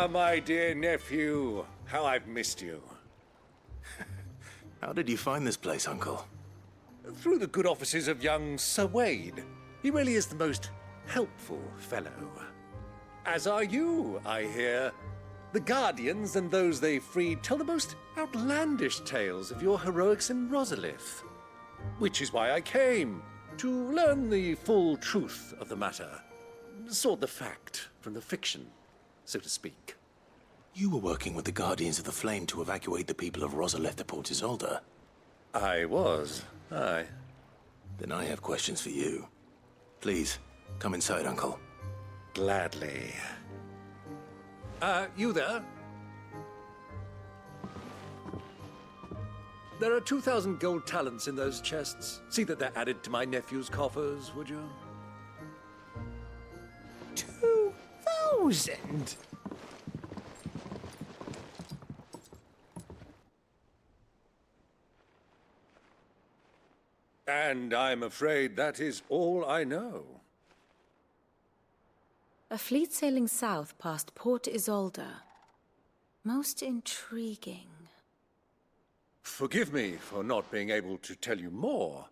Ah, my dear nephew. How I've missed you. How did you find this place, Uncle? Through the good offices of young Sir Wade. He really is the most helpful fellow. As are you, I hear. The Guardians and those they freed tell the most outlandish tales of your heroics in Rosalith. Which is why I came, to learn the full truth of the matter. Sort the fact from the fiction, so to speak. You were working with the Guardians of the Flame to evacuate the people of Rosalith to Port Isolde. I was, aye. Then I have questions for you. Please, come inside, Uncle. Gladly. You there? There are 2,000 gold talents in those chests. See that they're added to my nephew's coffers, would you? 2,000? And I'm afraid that is all I know. A fleet sailing south past Port Isolde. Most intriguing. Forgive me for not being able to tell you more.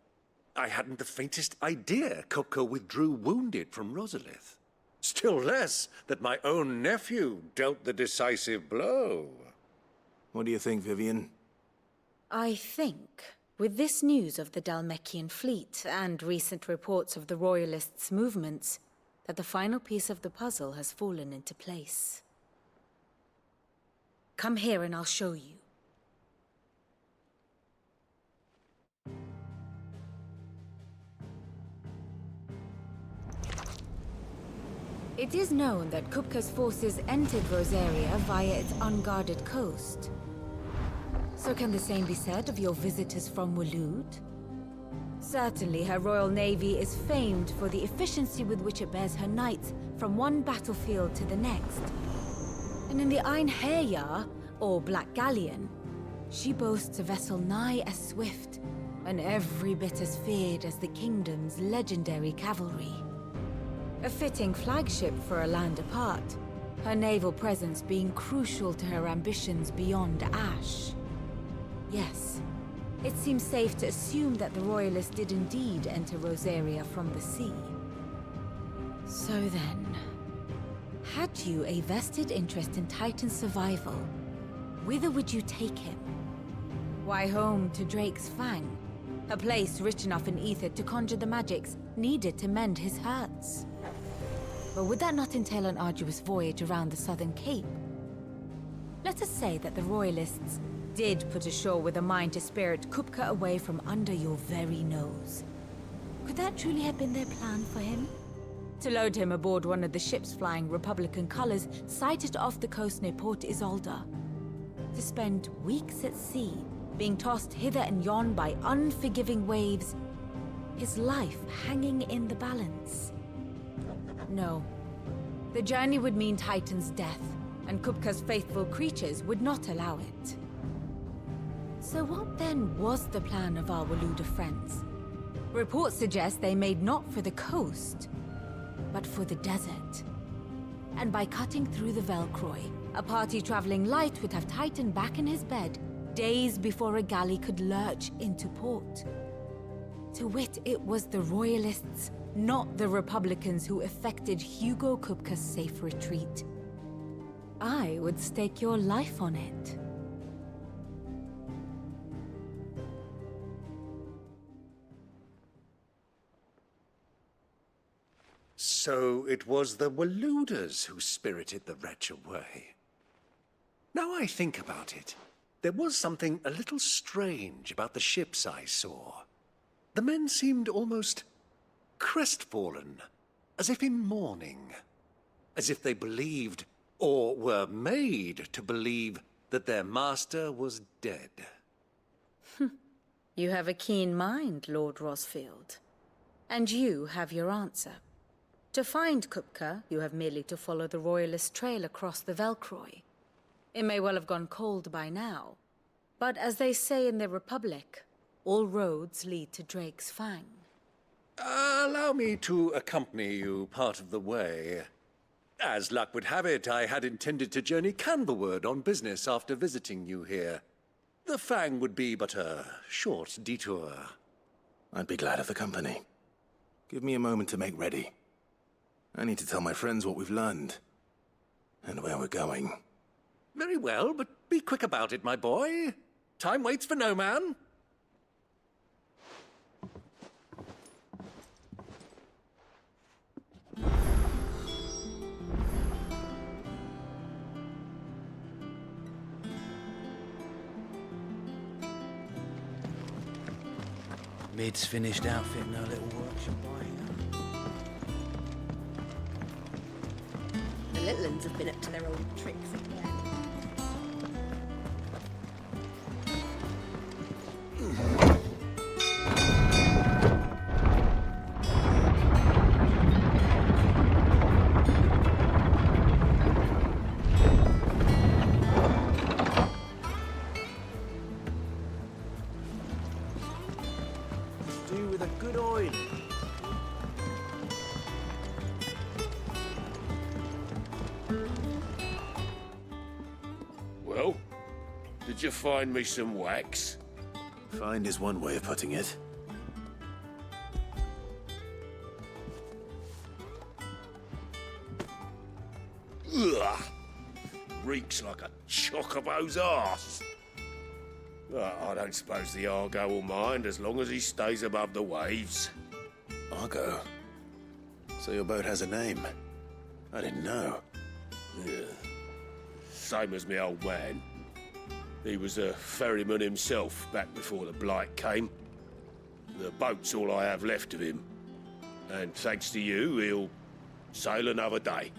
I hadn't the faintest idea Kupka withdrew wounded from Rosalith. Still less that my own nephew dealt the decisive blow. What do you think, Vivian? I think, with this news of the Dalmekian fleet and recent reports of the Royalists' movements, that the final piece of the puzzle has fallen into place. Come here and I'll show you. It is known that Kupka's forces entered Rosaria via its unguarded coast. So can the same be said of your visitors from Waloed? Certainly, her Royal Navy is famed for the efficiency with which it bears her knights from one battlefield to the next. And in the Einherjar, or Black Galleon, she boasts a vessel nigh as swift and every bit as feared as the kingdom's legendary cavalry. A fitting flagship for a land apart, her naval presence being crucial to her ambitions beyond Ash. Yes. It seems safe to assume that the Royalists did indeed enter Rosaria from the sea. So then, had you a vested interest in Titan's survival, whither would you take him? Why, home to Drake's Fang, a place rich enough in ether to conjure the magics needed to mend his hurts. But would that not entail an arduous voyage around the southern cape? Let us say that the Royalists did put ashore with a mind to spirit Kupka away from under your very nose. Could that truly have been their plan for him? To load him aboard one of the ships flying Republican colors sighted off the coast near Port Isolde. To spend weeks at sea, being tossed hither and yon by unforgiving waves, his life hanging in the balance. No. The journey would mean Titan's death, and Kupka's faithful creatures would not allow it. So what then was the plan of our Waloed friends? Reports suggest they made not for the coast, but for the desert. And by cutting through the Velcroy, a party traveling light would have Titan back in his bed days before a galley could lurch into port. To wit, it was the Royalists, not the Republicans, who effected Hugo Kupka's safe retreat. I would stake your life on it. So it was the Waloeders who spirited the wretch away. Now I think about it, there was something a little strange about the ships I saw. The men seemed almost crestfallen, as if in mourning, as if they believed, or were made to believe, that their master was dead. You have a keen mind, Lord Rosfield. And you have your answer. To find Kupka, you have merely to follow the Royalist trail across the Velcroy. It may well have gone cold by now, but as they say in the Republic, all roads lead to Drake's Fang. Allow me to accompany you part of the way. As luck would have it, I had intended to journey Canberward on business after visiting you here. The Fang would be but a short detour. I'd be glad of the company. Give me a moment to make ready. I need to tell my friends what we've learned. And where we're going. Very well, but be quick about it, my boy. Time waits for no man. Mid's finished outfitting her little workshop by here. The little ones have been up to their old tricks again. Do with a good oil. Well, did you find me some wax? Find is one way of putting it. Ugh! Reeks like a chocobo's arse. I don't suppose the Argo will mind as long as he stays above the waves. Argo. So your boat has a name. I didn't know. Yeah. Same as me old man. He was a ferryman himself back before the Blight came. The boat's all I have left of him. And thanks to you, he'll sail another day.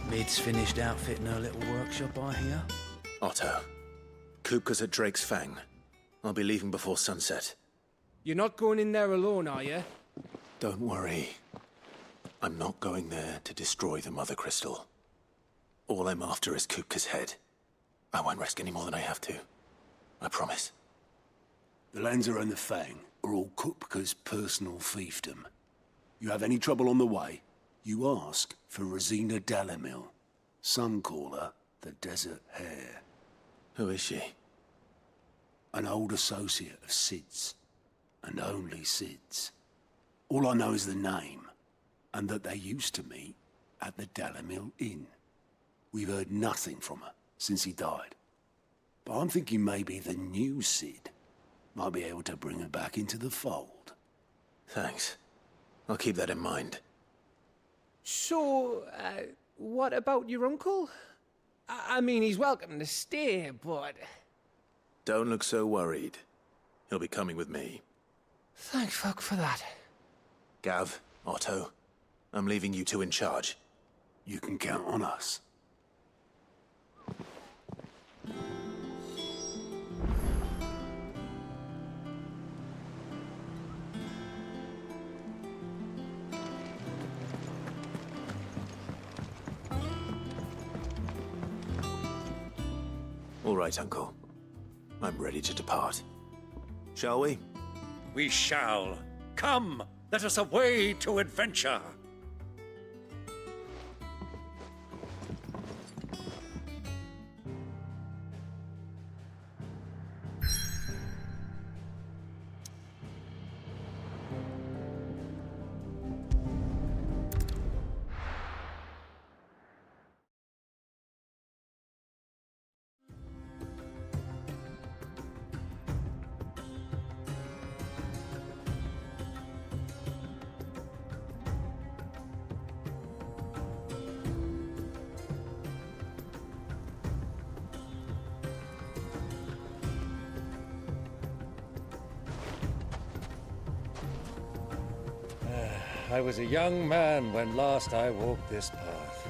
Mid's finished outfitting her little workshop, I hear. Otto. Kupka's at Drake's Fang. I'll be leaving before sunset. You're not going in there alone, are you? Don't worry. I'm not going there to destroy the Mother Crystal. All I'm after is Kupka's head. I won't risk any more than I have to. I promise. The Lancer and the Fang are all Kupka's personal fiefdom. You have any trouble on the way, you ask for Rosina Dalamil. Some call her the Desert Hare. Who is she? An old associate of Sid's, and only Sid's. All I know is the name, and that they used to meet at the Dalamil Inn. We've heard nothing from her since he died. But I'm thinking maybe the new Sid might be able to bring her back into the fold. Thanks. I'll keep that in mind. So, what about your uncle? I mean, he's welcome to stay, but... Don't look so worried. He'll be coming with me. Thank fuck for that. Gav, Otto, I'm leaving you two in charge. You can count on us. All right, Uncle. I'm ready to depart. Shall we? We shall. Come, let us away to adventure. I was a young man when last I walked this path.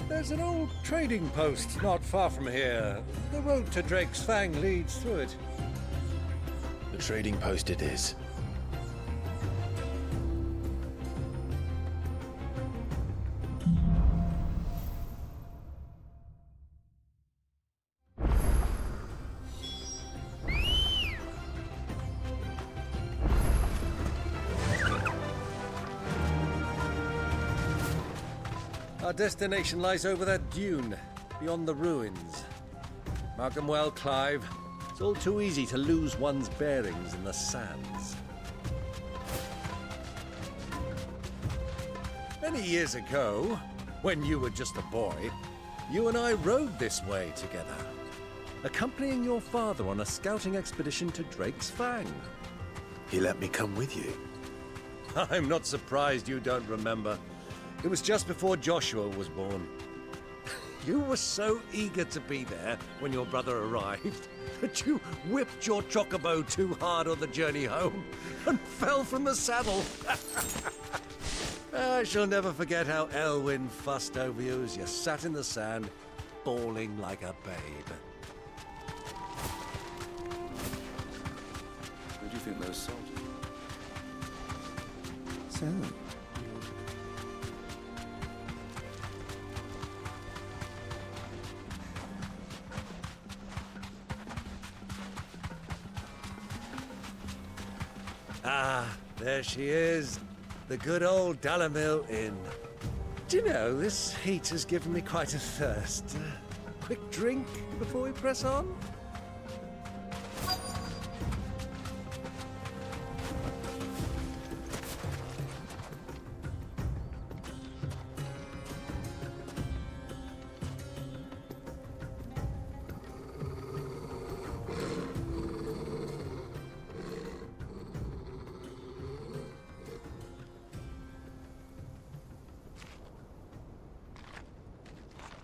There's an old trading post not far from here. The road to Drake's Fang leads through it. The trading post it is. Our destination lies over that dune, beyond the ruins. Mark them well, Clive. It's all too easy to lose one's bearings in the sands. Many years ago, when you were just a boy, you and I rode this way together, accompanying your father on a scouting expedition to Drake's Fang. He let me come with you. I'm not surprised you don't remember. It was just before Joshua was born. You were so eager to be there when your brother arrived that you whipped your chocobo too hard on the journey home and fell from the saddle. I shall never forget how Elwyn fussed over you as you sat in the sand, bawling like a babe. Who do you think those soldiers? So, Ah, there she is. The good old Dalamil Inn. Do you know, this heat has given me quite a thirst. Quick drink before we press on?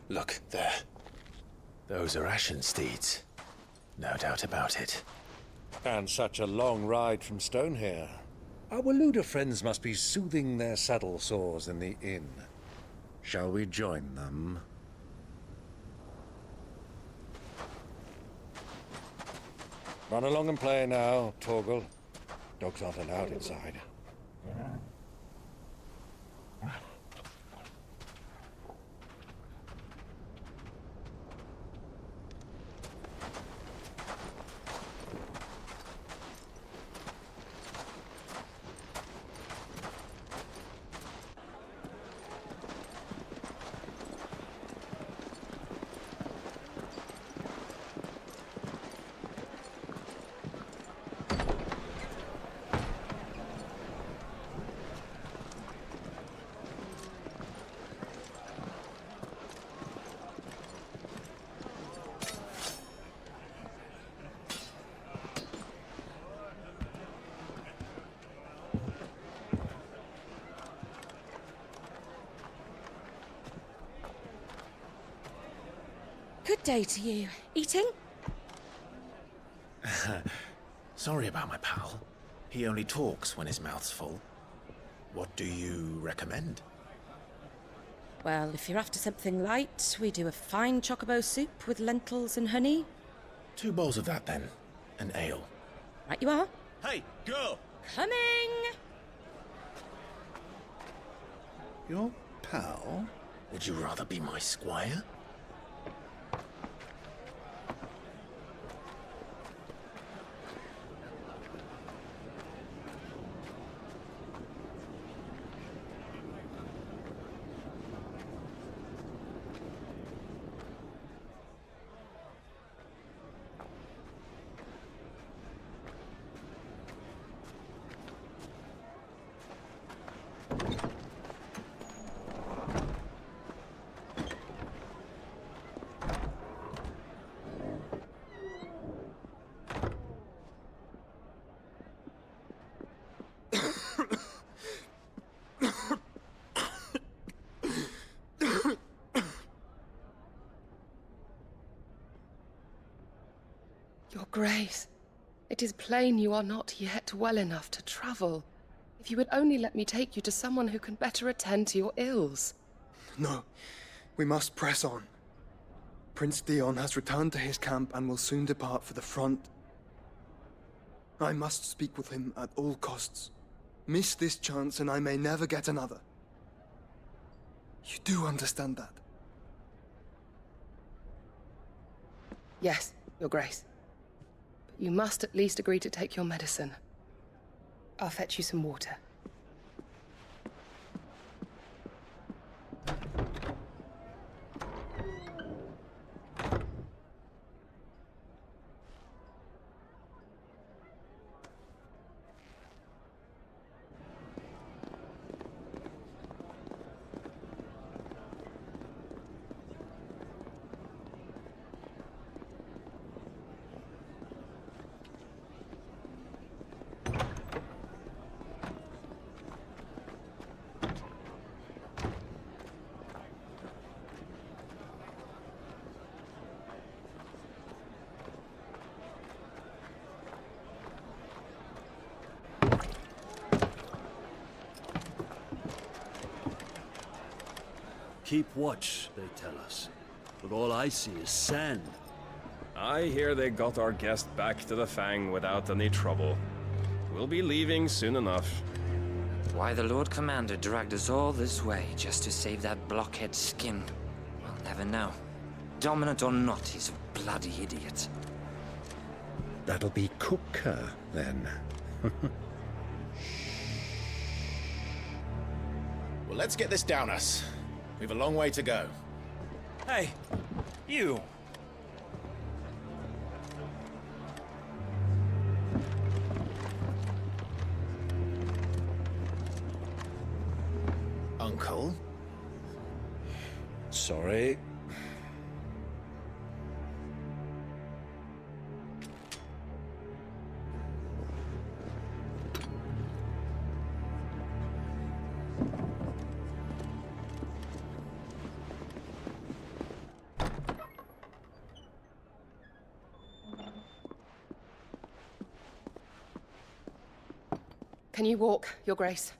Look, there. Those are Ashen steeds. No doubt about it. And such a long ride from Stonehair. Our Waluda friends must be soothing their saddle sores in the inn. Shall we join them? Run along and play now, Torgal. Dogs aren't allowed inside. Good day to you. Eating? Sorry about my pal. He only talks when his mouth's full. What do you recommend? Well, if you're after something light, we do a fine chocobo soup with lentils and honey. 2 bowls of that, then. An ale. Right you are. Hey, girl! Coming! your pal? Would you rather be my squire? Your Grace, it is plain you are not yet well enough to travel. If you would only let me take you to someone who can better attend to your ills. No, we must press on. Prince Theon has returned to his camp and will soon depart for the front. I must speak with him at all costs. Miss this chance and I may never get another. You do understand that? Yes, Your Grace. But you must at least agree to take your medicine. I'll fetch you some water. Keep watch, they tell us. But all I see is sand. I hear they got our guest back to the Fang without any trouble. We'll be leaving soon enough. Why the Lord Commander dragged us all this way just to save that blockhead skin, we'll never know. Dominant or not, he's a bloody idiot. That'll be Kupka, then. Well, let's get this down us. We've a long way to go. Hey, you! Uncle? Sorry. Can you walk, Your Grace?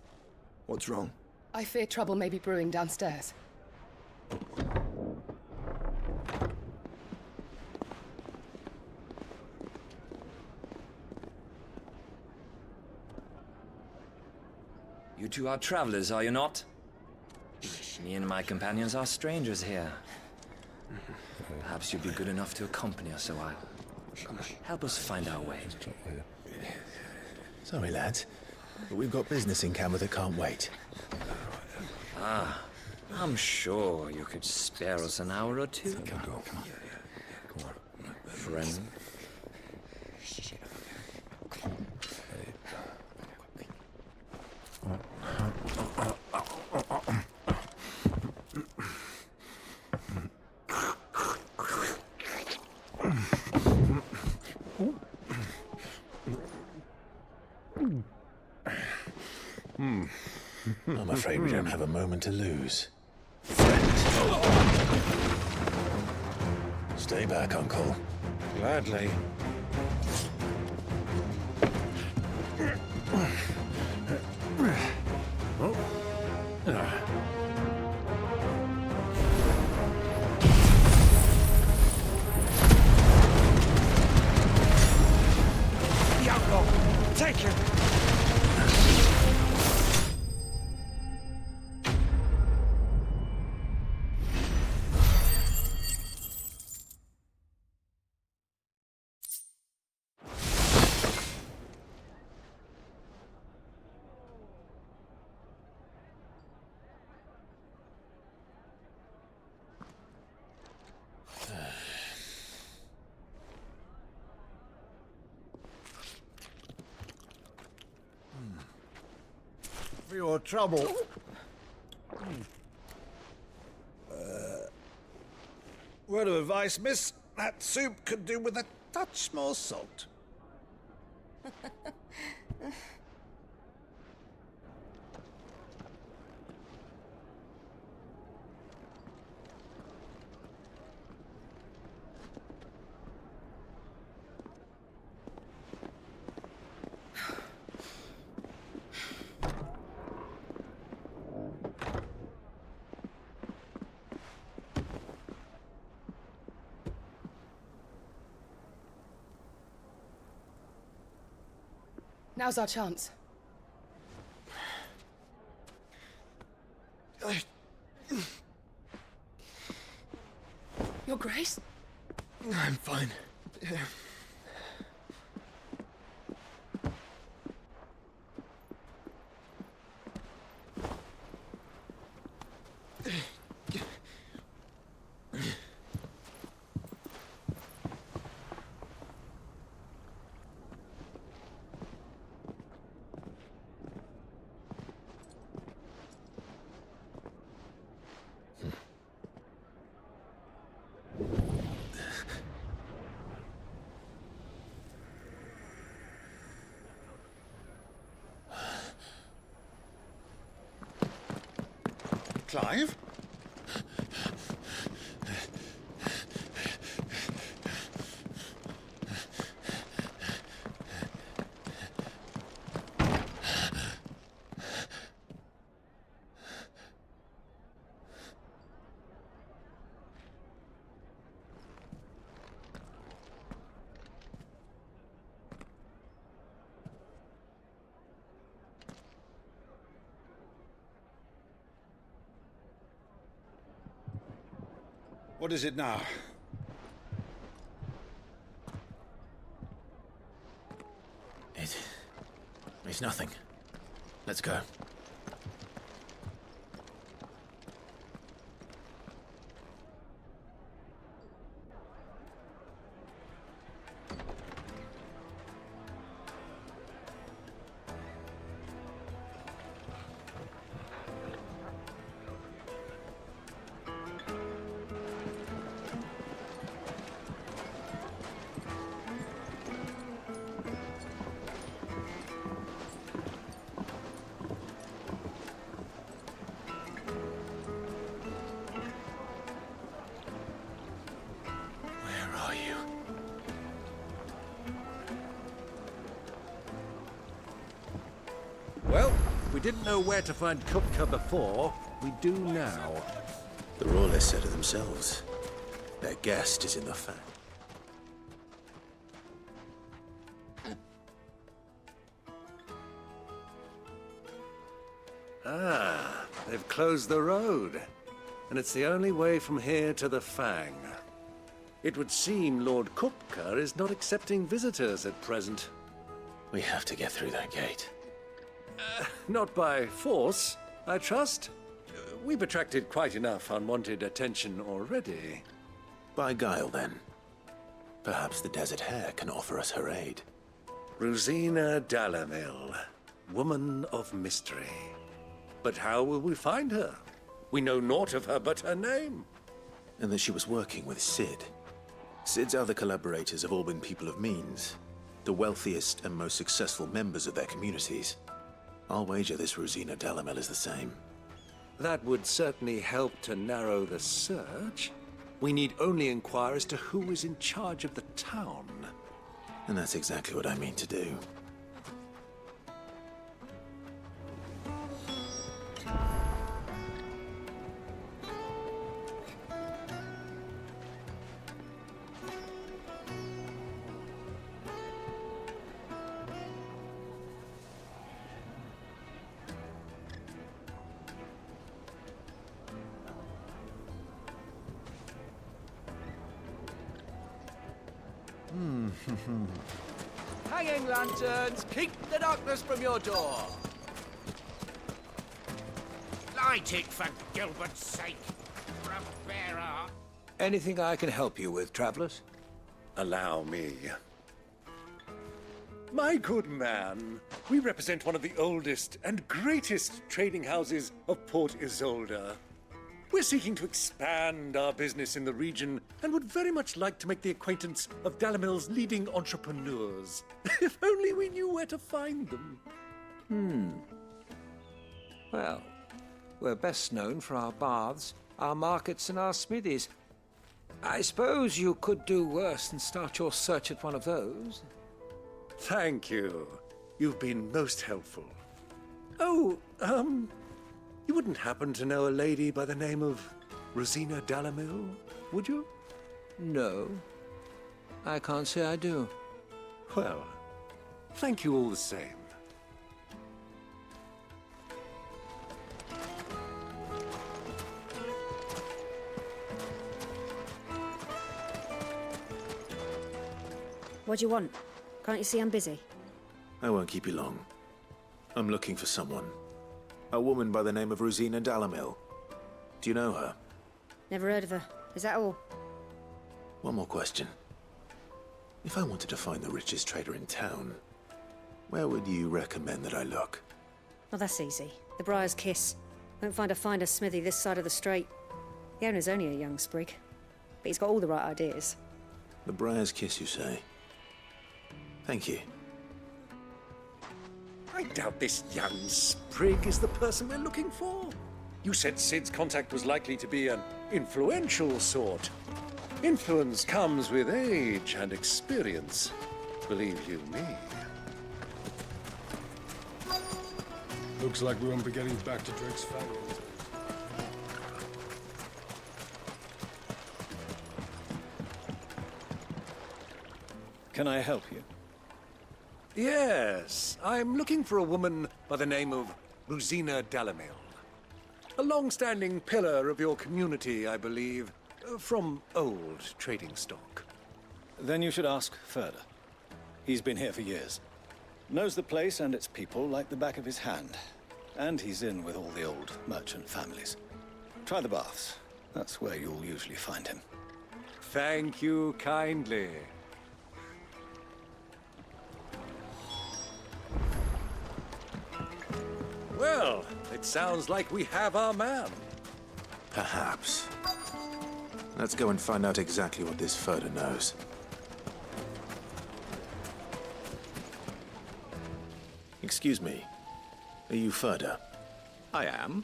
What's wrong? I fear trouble may be brewing downstairs. You two are travelers, are you not? Me and my companions are strangers here. Perhaps you'd be good enough to accompany us a while. Help us find our way. Sorry, lads, but we've got business in Camber that can't wait. Ah, I'm sure you could spare us an hour or two. Come on. Friend. I'm afraid we don't have a moment to lose. Stay back, Uncle. Gladly. Yago, take him! For your trouble. Word of advice, miss. That soup could do with a touch more salt. Now's our chance. Your Grace? I'm fine. Clive? What is it now? It's nothing. Let's go. Well, if we didn't know where to find Kupka before, we do now. The Royalists said it themselves. Their guest is in the fang. Ah, they've closed the road. And it's the only way from here to the Fang. It would seem Lord Kupka is not accepting visitors at present. We have to get through that gate. Not by force, I trust. We've attracted quite enough unwanted attention already. By guile, then. Perhaps the Desert Hare can offer us her aid. Rosina Dalamil, woman of mystery. But how will we find her? We know naught of her but her name. And that she was working with Cid. Cid's other collaborators have all been people of means, the wealthiest and most successful members of their communities. I'll wager this Rosina Dalamel is the same. That would certainly help to narrow the search. We need only inquire as to who is in charge of the town. And that's exactly what I mean to do. Hanging lanterns, keep the darkness from your door. Light it for Gilbert's sake, for a fair art. Anything I can help you with, travelers? Allow me. My good man, we represent one of the oldest and greatest trading houses of Port Isolde. We're seeking to expand our business in the region and would very much like to make the acquaintance of Dalamil's leading entrepreneurs. If only we knew where to find them. Well, we're best known for our baths, our markets, and our smithies. I suppose you could do worse than start your search at one of those. Thank you. You've been most helpful. Oh, you wouldn't happen to know a lady by the name of Rosina Dalamil, would you? No, I can't say I do. Well, thank you all the same. What do you want? Can't you see I'm busy? I won't keep you long. I'm looking for someone. A woman by the name of Rosina Dalamil. Do you know her? Never heard of her. Is that all? One more question. If I wanted to find the richest trader in town, where would you recommend that I look? Oh, that's easy. The Briar's Kiss. Won't find a finer smithy this side of the strait. The owner's only a young sprig, but he's got all the right ideas. The Briar's Kiss, you say? Thank you. I doubt this young sprig is the person we're looking for. You said Sid's contact was likely to be an influential sort. Influence comes with age and experience, believe you me. Looks like we won't be getting back to Drake's family. Can I help you? Yes, I'm looking for a woman by the name of Rosina Dalamil. A long-standing pillar of your community, I believe, from old trading stock. Then you should ask Ferda. He's been here for years. Knows the place and its people like the back of his hand. And he's in with all the old merchant families. Try the baths. That's where you'll usually find him. Thank you kindly. Well, it sounds like we have our man. Perhaps. Let's go and find out exactly what this Ferda knows. Excuse me. Are you Ferda? I am.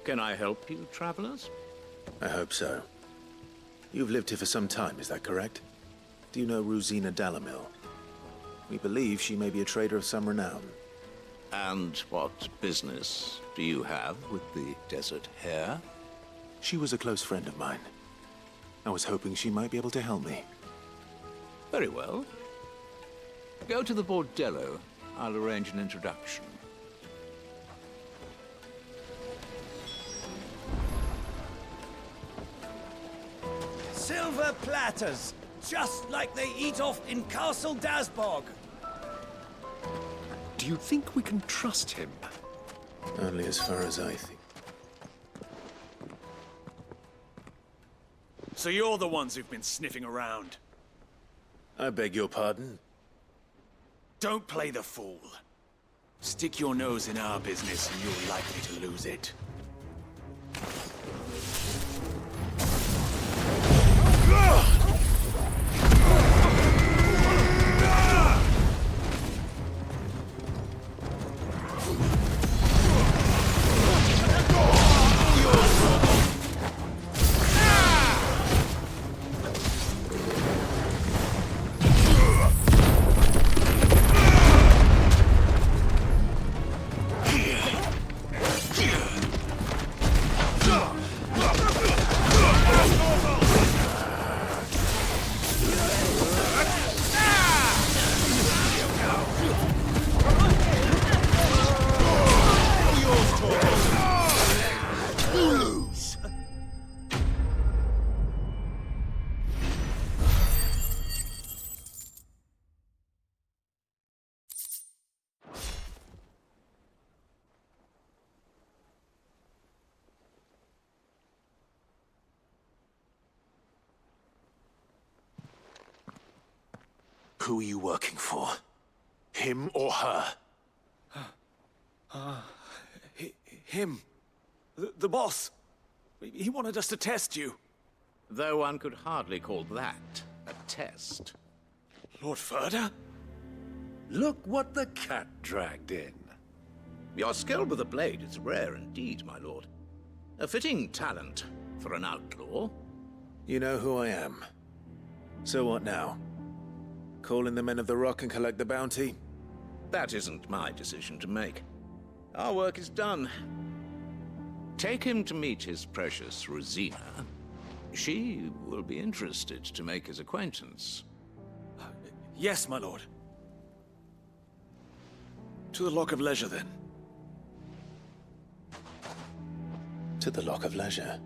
Can I help you, travelers? I hope so. You've lived here for some time, is that correct? Do you know Rosina Dalamil? We believe she may be a trader of some renown. And what business do you have with the Desert Hare? She was a close friend of mine. I was hoping she might be able to help me. Very well. Go to the Bordello. I'll arrange an introduction. Silver platters, just like they eat off in Castle Dasbog. Do you think we can trust him? Only as far as I think. So you're the ones who've been sniffing around. I beg your pardon? Don't play the fool. Stick your nose in our business and you're likely to lose it. Who are you working for? Him or her? Him. The boss. He wanted us to test you. Though one could hardly call that a test. Lord Ferda? Look what the cat dragged in. Your skill with the blade is rare indeed, my lord. A fitting talent for an outlaw. You know who I am. So what now? Call in the Men of the Rock and collect the bounty? That isn't my decision to make. Our work is done. Take him to meet his precious Rosina. She will be interested to make his acquaintance. Yes, my lord. To the Lock of Leisure, then. To the Lock of Leisure.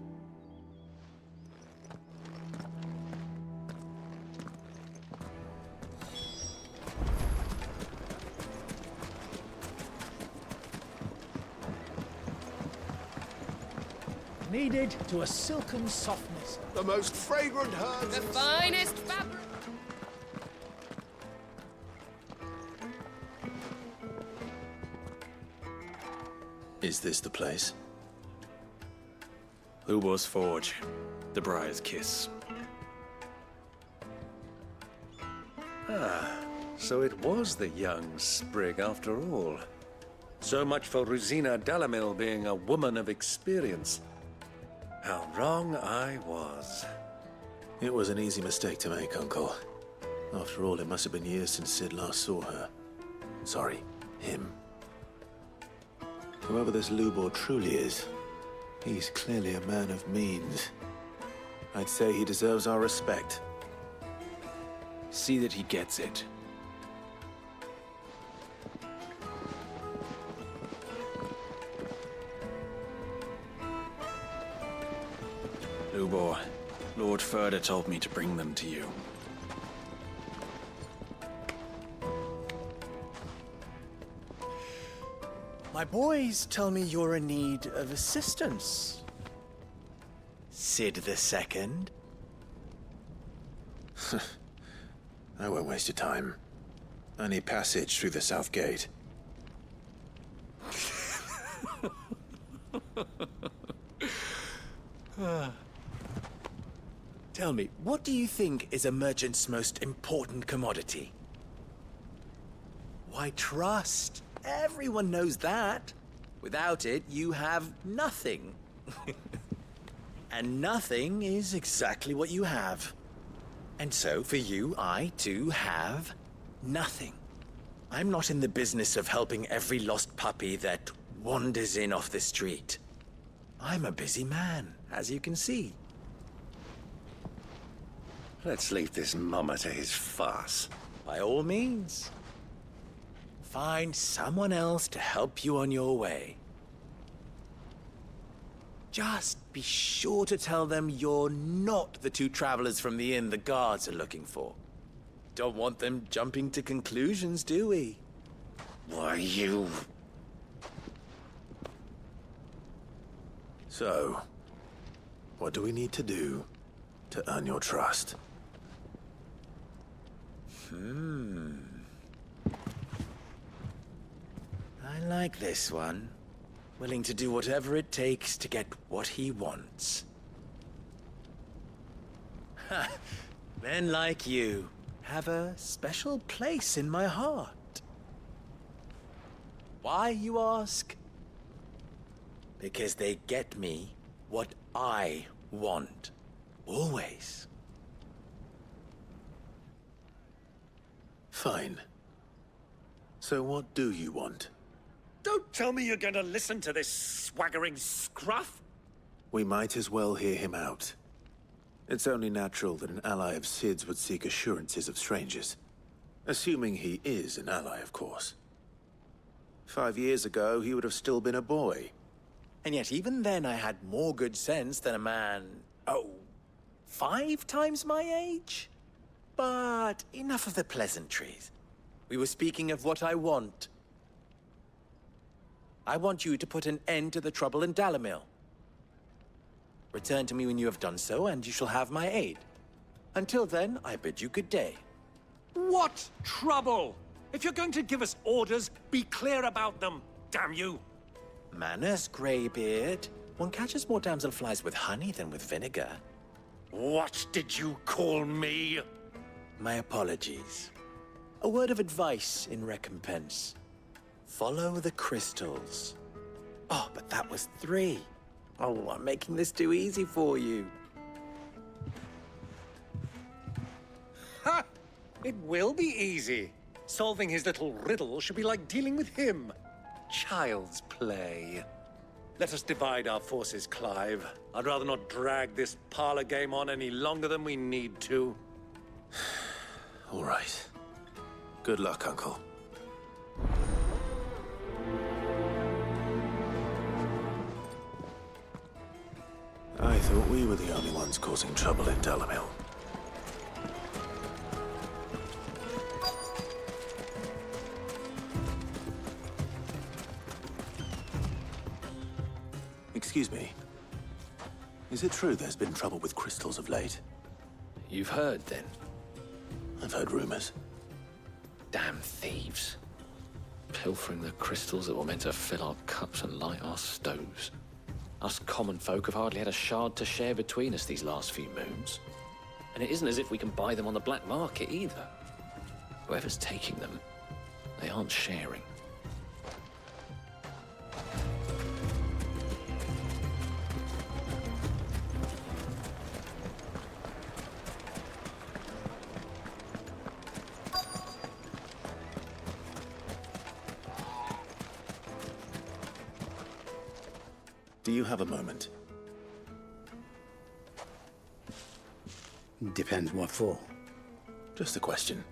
kneaded to a silken softness. The most fragrant herbs. The finest fabric. Is this the place? Lubor's Forge. The Briar's Kiss. Ah, so it was the young sprig after all. So much for Rosina Dalamil being a woman of experience. How wrong I was. It was an easy mistake to make, Uncle. After all, it must have been years since Sid last saw her. Sorry, him. Whoever this Lubor truly is, he's clearly a man of means. I'd say he deserves our respect. See that he gets it. Lubor, Lord Ferda told me to bring them to you. My boys tell me you're in need of assistance. Sid II? I won't waste your time. I need passage through the south gate. Tell me, what do you think is a merchant's most important commodity? Why, trust. Everyone knows that. Without it, you have nothing. And nothing is exactly what you have. And so, for you, I, too, have nothing. I'm not in the business of helping every lost puppy that wanders in off the street. I'm a busy man, as you can see. Let's leave this mummer to his farce. By all means. Find someone else to help you on your way. Just be sure to tell them you're not the two travelers from the inn the guards are looking for. Don't want them jumping to conclusions, do we? Why, you... So, what do we need to do to earn your trust? I like this one. Willing to do whatever it takes to get what he wants. Ha! Men like you have a special place in my heart. Why, you ask? Because they get me what I want. Always. Fine. So what do you want? Don't tell me you're going to listen to this swaggering scruff! We might as well hear him out. It's only natural that an ally of Sid's would seek assurances of strangers. Assuming he is an ally, of course. 5 years ago, he would have still been a boy. And yet even then I had more good sense than a man, 5 times my age? But enough of the pleasantries. We were speaking of what I want. I want you to put an end to the trouble in Dalamil. Return to me when you have done so, and you shall have my aid. Until then, I bid you good day. What trouble? If you're going to give us orders, be clear about them, damn you! Manners, Greybeard. One catches more damselflies with honey than with vinegar. What did you call me? My apologies. A word of advice in recompense. Follow the crystals. Oh, but that was 3. Oh, I'm making this too easy for you. Ha! It will be easy. Solving his little riddle should be like dealing with him. Child's play. Let us divide our forces, Clive. I'd rather not drag this parlor game on any longer than we need to. All right. Good luck, Uncle. I thought we were the only ones causing trouble in Dalamil. Excuse me. Is it true there's been trouble with crystals of late? You've heard, then? I've heard rumors. Damn thieves. Pilfering the crystals that were meant to fill our cups and light our stoves. Us common folk have hardly had a shard to share between us these last few moons. And it isn't as if we can buy them on the black market either. Whoever's taking them, they aren't sharing. Do you have a moment? Depends what for. Just a question.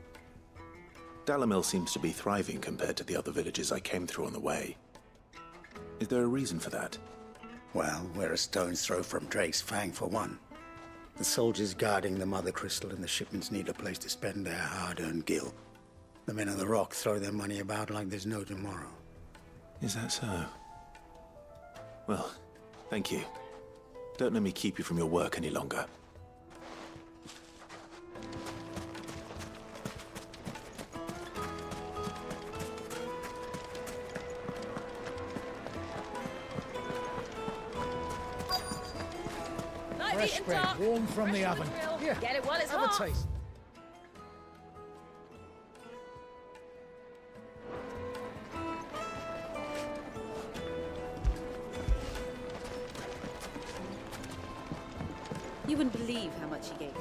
Dalamil seems to be thriving compared to the other villages I came through on the way. Is there a reason for that? Well, we're a stone's throw from Drake's Fang, for one. The soldiers guarding the Mother Crystal and the shipments need a place to spend their hard-earned gil. The men of the Rock throw their money about like there's no tomorrow. Is that so? Well, thank you. Don't let me keep you from your work any longer. Fresh bread, warm from the oven. Here, get it while it's have hot. a taste. You wouldn't believe how much he gave.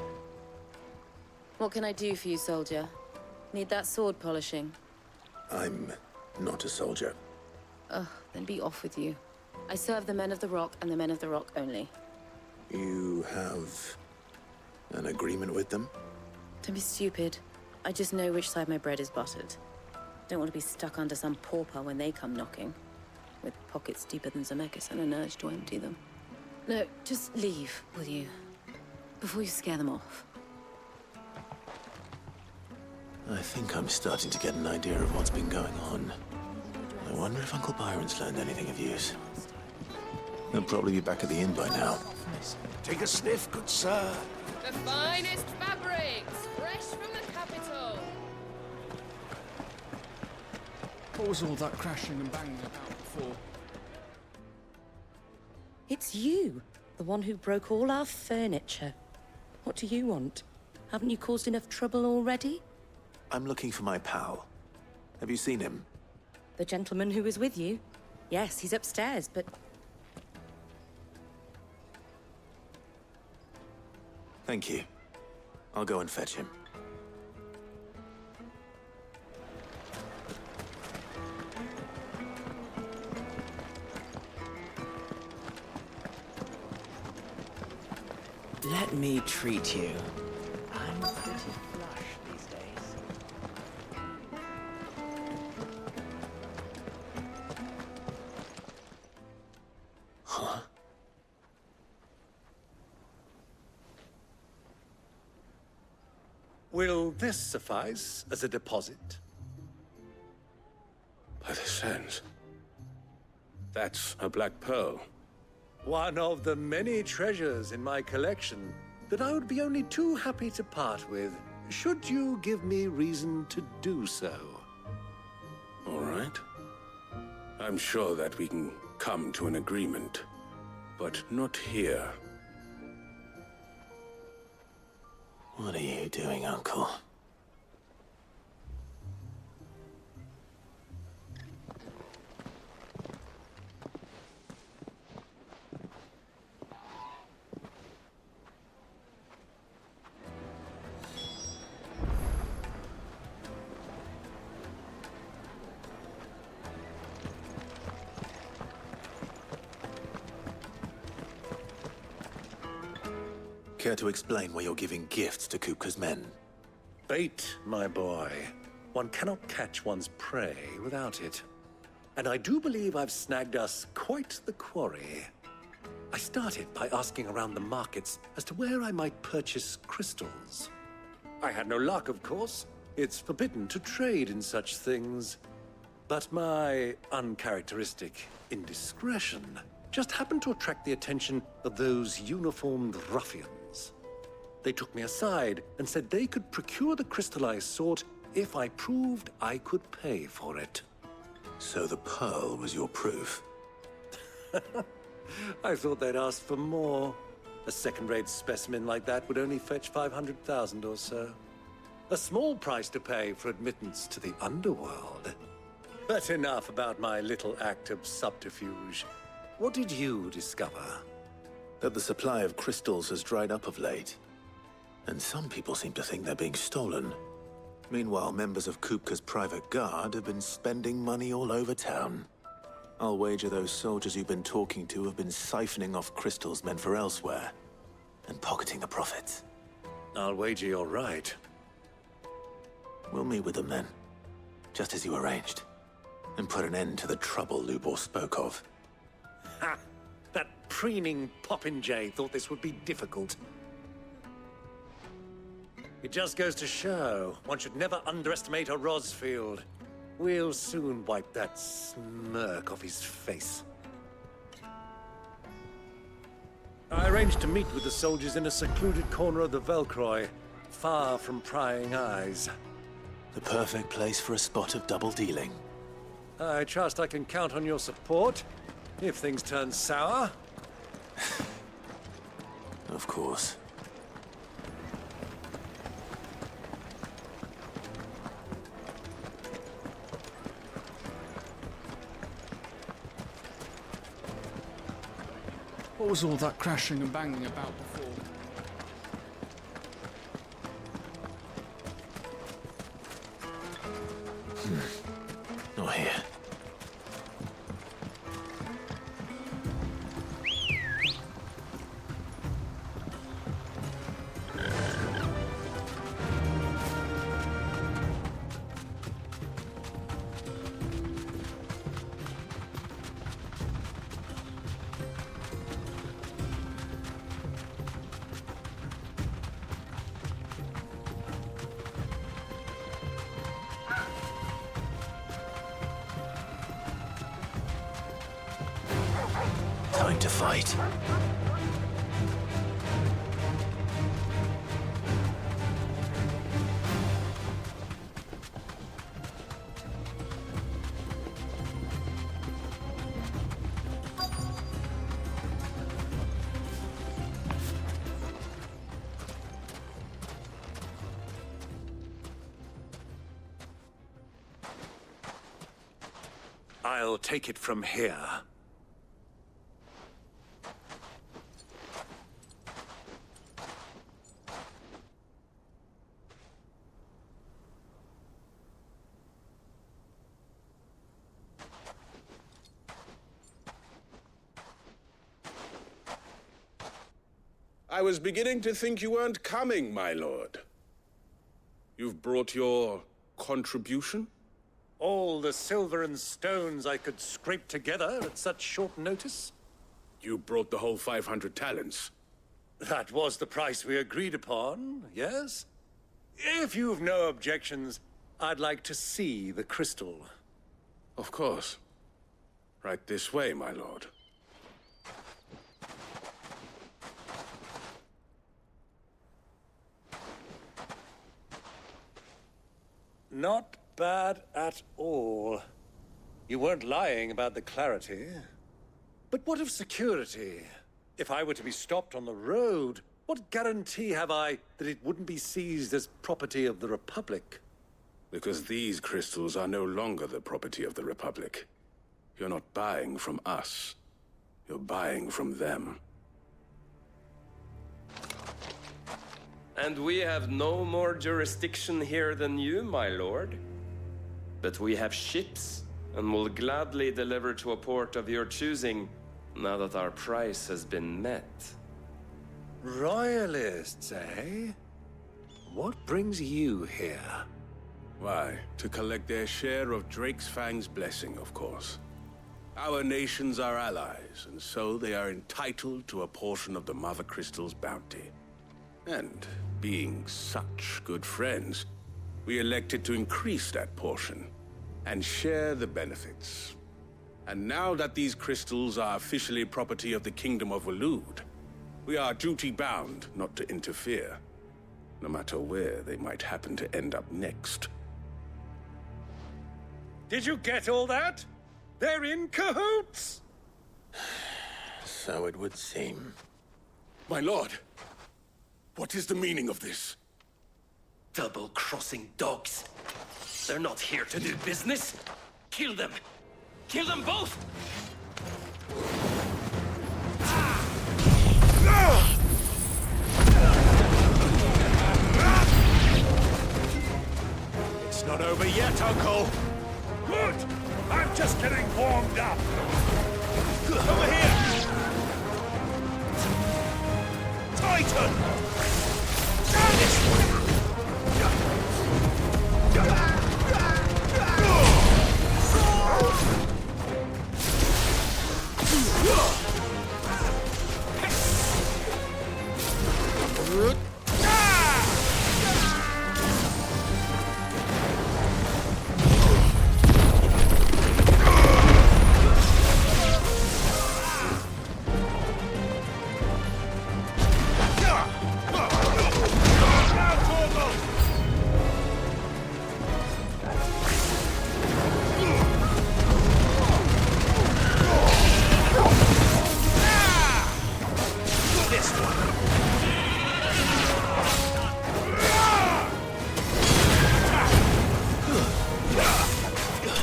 What can I do for you, soldier? Need that sword polishing? I'm not a soldier. Ugh, then be off with you. I serve the men of the Rock and the men of the Rock only. You have an agreement with them? Don't be stupid. I just know which side my bread is buttered. Don't want to be stuck under some pauper when they come knocking. With pockets deeper than Zemeckis and an urge to empty them. No, just leave, will you? Before you scare them off. I think I'm starting to get an idea of what's been going on. I wonder if Uncle Byron's learned anything of use. He'll probably be back at the inn by now. Take a sniff, good sir. The finest fabrics, fresh from the capital. What was all that crashing and banging about before? It's you, the one who broke all our furniture. What do you want? Haven't you caused enough trouble already? I'm looking for my pal. Have you seen him? The gentleman who was with you? Yes, he's upstairs, but... Thank you. I'll go and fetch him. Let me treat you. I'm pretty flush these days. Huh? Will this suffice as a deposit? By the sands. That's a black pearl. One of the many treasures in my collection that I would be only too happy to part with, should you give me reason to do so. All right. I'm sure that we can come to an agreement, but not here. What are you doing, Uncle? Care to explain why you're giving gifts to Kupka's men? Bait, my boy. One cannot catch one's prey without it. And I do believe I've snagged us quite the quarry. I started by asking around the markets as to where I might purchase crystals. I had no luck, of course. It's forbidden to trade in such things. But my uncharacteristic indiscretion just happened to attract the attention of those uniformed ruffians. They took me aside and said they could procure the crystal I sought if I proved I could pay for it. So the pearl was your proof? I thought they'd ask for more. A second-rate specimen like that would only fetch 500,000 or so. A small price to pay for admittance to the underworld. But enough about my little act of subterfuge. What did you discover? That the supply of crystals has dried up of late. And some people seem to think they're being stolen. Meanwhile, members of Kupka's private guard have been spending money all over town. I'll wager those soldiers you've been talking to have been siphoning off crystals meant for elsewhere, and pocketing the profits. I'll wager you're right. We'll meet with them then, just as you arranged, and put an end to the trouble Lubor spoke of. Ha! That preening popinjay thought this would be difficult. It just goes to show, one should never underestimate a Rosfield. We'll soon wipe that smirk off his face. I arranged to meet with the soldiers in a secluded corner of the Velcroy, far from prying eyes. The perfect place for a spot of double dealing. I trust I can count on your support, if things turn sour. Of course. What was all that crashing and banging about before? Not here. Time to fight. I'll take it from here. I was beginning to think you weren't coming, my lord. You've brought your contribution? All the silver and stones I could scrape together at such short notice? You brought the whole 500 talents. That was the price we agreed upon, yes? If you've no objections, I'd like to see the crystal. Of course. Right this way, my lord. Not bad at all. You weren't lying about the clarity. But what of security? If I were to be stopped on the road, what guarantee have I that it wouldn't be seized as property of the Republic? Because these crystals are no longer the property of the Republic. You're not buying from us. You're buying from them. And we have no more jurisdiction here than you, my lord. But we have ships, and will gladly deliver to a port of your choosing, now that our price has been met. Royalists, eh? What brings you here? Why, to collect their share of Drake's Fang's blessing, of course. Our nations are allies, and so they are entitled to a portion of the Mother Crystal's bounty. And being such good friends, we elected to increase that portion and share the benefits. And now that these crystals are officially property of the Kingdom of Waloed, we are duty-bound not to interfere, no matter where they might happen to end up next. Did you get all that? They're in cahoots! So it would seem. My lord, what is the meaning of this? Double-crossing dogs. They're not here to do business. Kill them. Kill them both! It's not over yet, Uncle! Good! I'm just getting warmed up! Over here! Titan!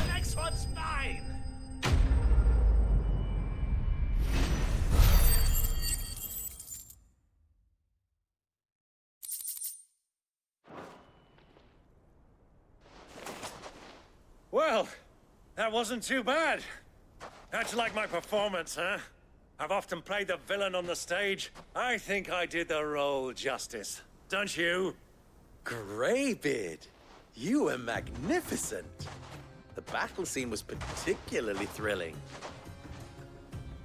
Next one's mine! Well, that wasn't too bad. How'd you like my performance, huh? I've often played the villain on the stage. I think I did the role justice. Don't you? Greybeard, you were magnificent. The battle scene was particularly thrilling.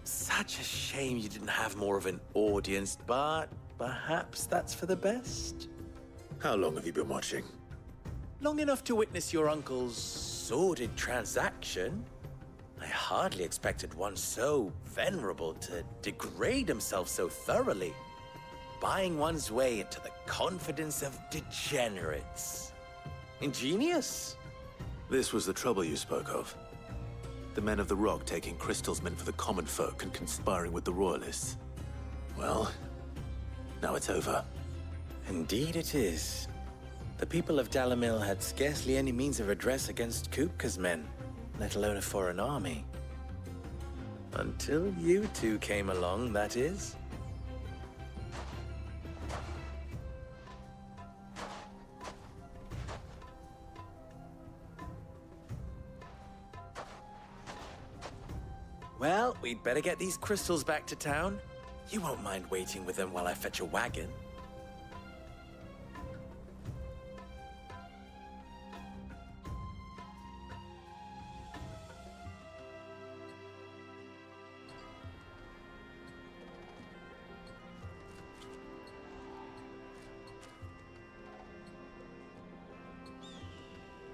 Such a shame you didn't have more of an audience, but perhaps that's for the best. How long have you been watching? Long enough to witness your uncle's sordid transaction. I hardly expected one so venerable to degrade himself so thoroughly, buying one's way into the confidence of degenerates. Ingenious. This was the trouble you spoke of. The men of the Rock taking crystals meant for the common folk and conspiring with the Royalists. Well, now it's over. Indeed it is. The people of Dalamil had scarcely any means of redress against Kupka's men, let alone a foreign army. Until you two came along, that is. Well, we'd better get these crystals back to town. You won't mind waiting with them while I fetch a wagon.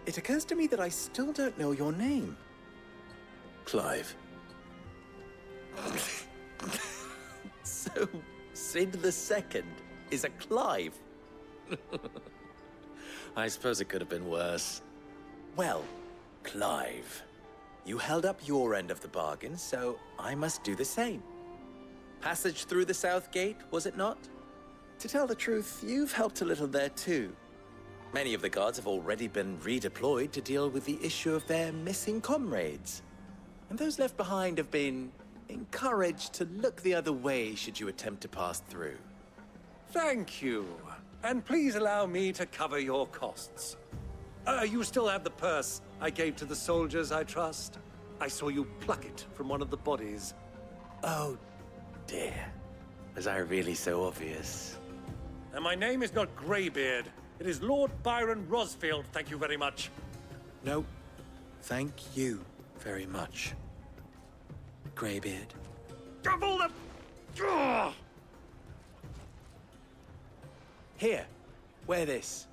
It occurs to me that I still don't know your name. Clive. So, Sid the Second is a Clive? I suppose it could have been worse. Well, Clive, you held up your end of the bargain, so I must do the same. Passage through the South Gate, was it not? To tell the truth, you've helped a little there too. Many of the guards have already been redeployed to deal with the issue of their missing comrades. And those left behind have been encouraged to look the other way should you attempt to pass through. Thank you. And please allow me to cover your costs. You still have the purse I gave to the soldiers, I trust? I saw you pluck it from one of the bodies. Oh, dear. Was I really so obvious? And my name is not Greybeard. It is Lord Byron Rosfield, thank you very much. No, thank you very much, Greybeard. Double the... Ugh! Here, wear this.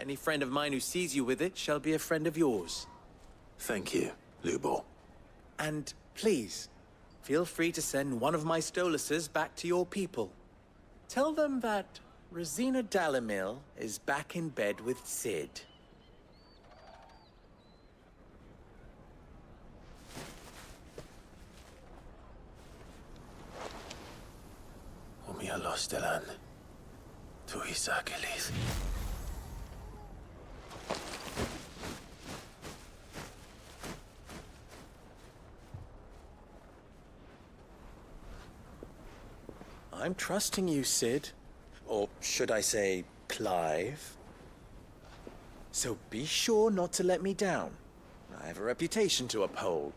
Any friend of mine who sees you with it shall be a friend of yours. Thank you, Lubor. And please, feel free to send one of my Stoluses back to your people. Tell them that Rosina Dalamil is back in bed with Sid. Umia lostelan. Tu isakelis. I'm trusting you, Sid. Or should I say, Clive? So be sure not to let me down. I have a reputation to uphold.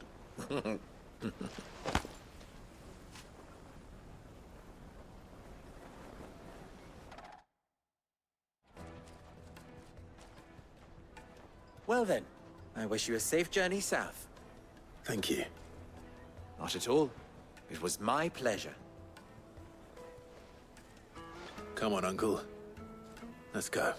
Well then, I wish you a safe journey south. Thank you. Not at all. It was my pleasure. Come on, Uncle. Let's go.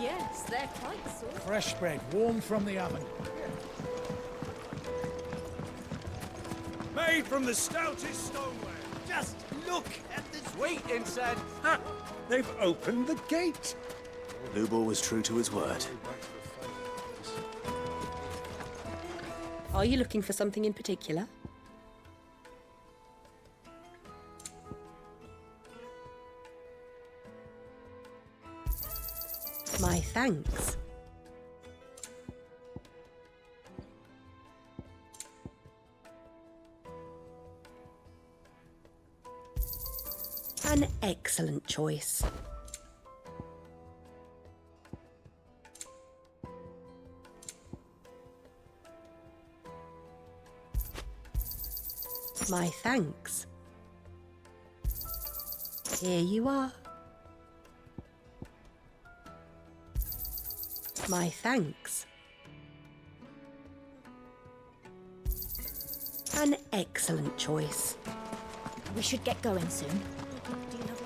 Yes, they're quite soft. Fresh bread, warm from the oven. Made from the stoutest stoneware. Just look at this. Wait, Insad. Ha! They've opened the gate. Lubor was true to his word. Are you looking for something in particular? My thanks. An excellent choice. My thanks. Here you are. My thanks. An excellent choice. We should get going soon. Do you have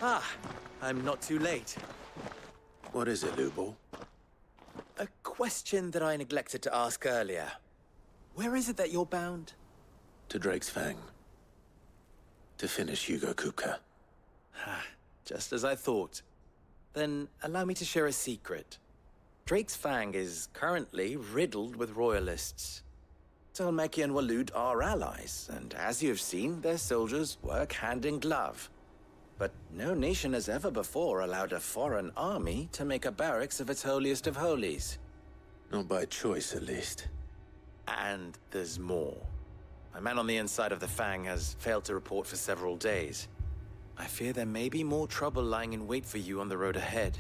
Ah, I'm not too late. What is it, Lubor? A question that I neglected to ask earlier. Where is it that you're bound? To Drake's Fang. To finish Hugo Kupka. Just as I thought. Then allow me to share a secret. Drake's Fang is currently riddled with royalists. Talmeki and Walud are allies, and as you have seen, their soldiers work hand in glove. But no nation has ever before allowed a foreign army to make a barracks of its holiest of holies. Not by choice, at least. And there's more. A man on the inside of the Fang has failed to report for several days. I fear there may be more trouble lying in wait for you on the road ahead.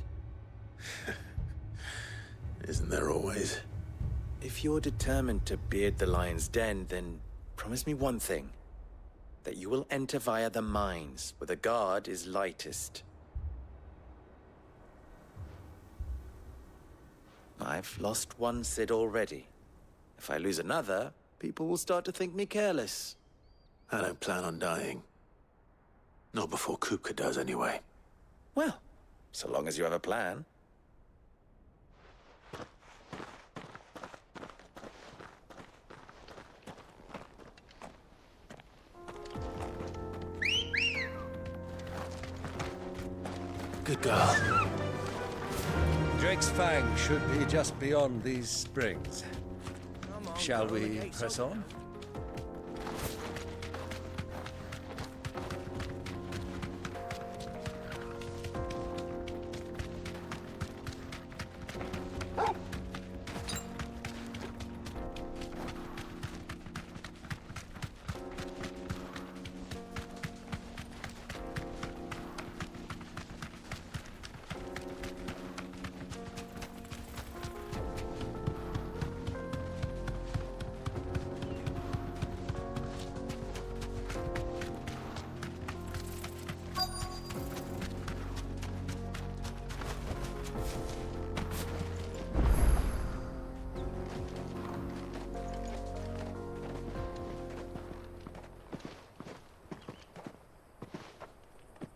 Isn't there always? If you're determined to beard the lion's den, then promise me one thing. That you will enter via the mines, where the guard is lightest. I've lost one Sid already. If I lose another, people will start to think me careless. I don't plan on dying. Not before Kupka does, anyway. Well, so long as you have a plan. Good girl. Drake's Fang should be just beyond these springs. Shall we press on?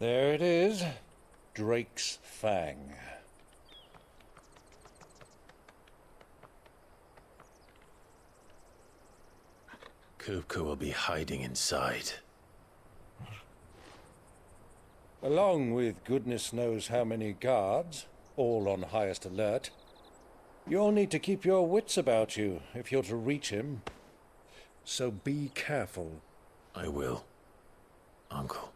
There it is. Drake's Fang. Kupka will be hiding inside. Along with goodness knows how many guards, all on highest alert. You'll need to keep your wits about you if you're to reach him. So be careful. I will, Uncle.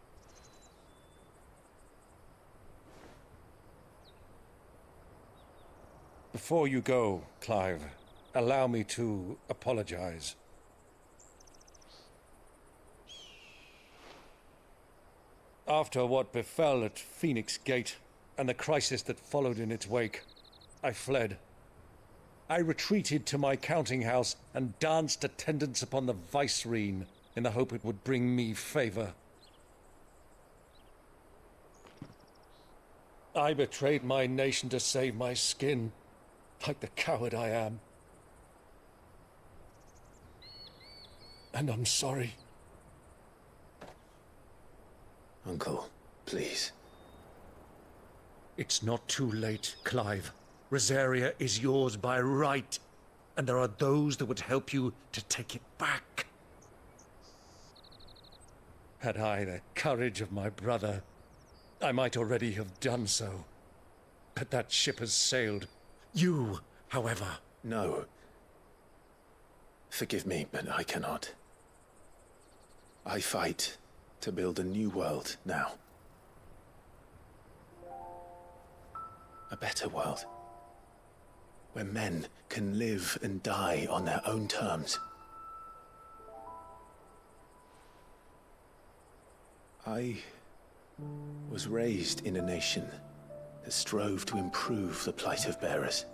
Before you go, Clive, allow me to apologize. After what befell at Phoenix Gate and the crisis that followed in its wake, I fled. I retreated to my counting house and danced attendance upon the vicereine in the hope it would bring me favor. I betrayed my nation to save my skin, like the coward I am. And I'm sorry. Uncle, please. It's not too late, Clive. Rosaria is yours by right, and there are those that would help you to take it back. Had I the courage of my brother, I might already have done so. But that ship has sailed. You, however... No. Forgive me, but I cannot. I fight to build a new world now. A better world. Where men can live and die on their own terms. I was raised in a nation that strove to improve the plight of bearers.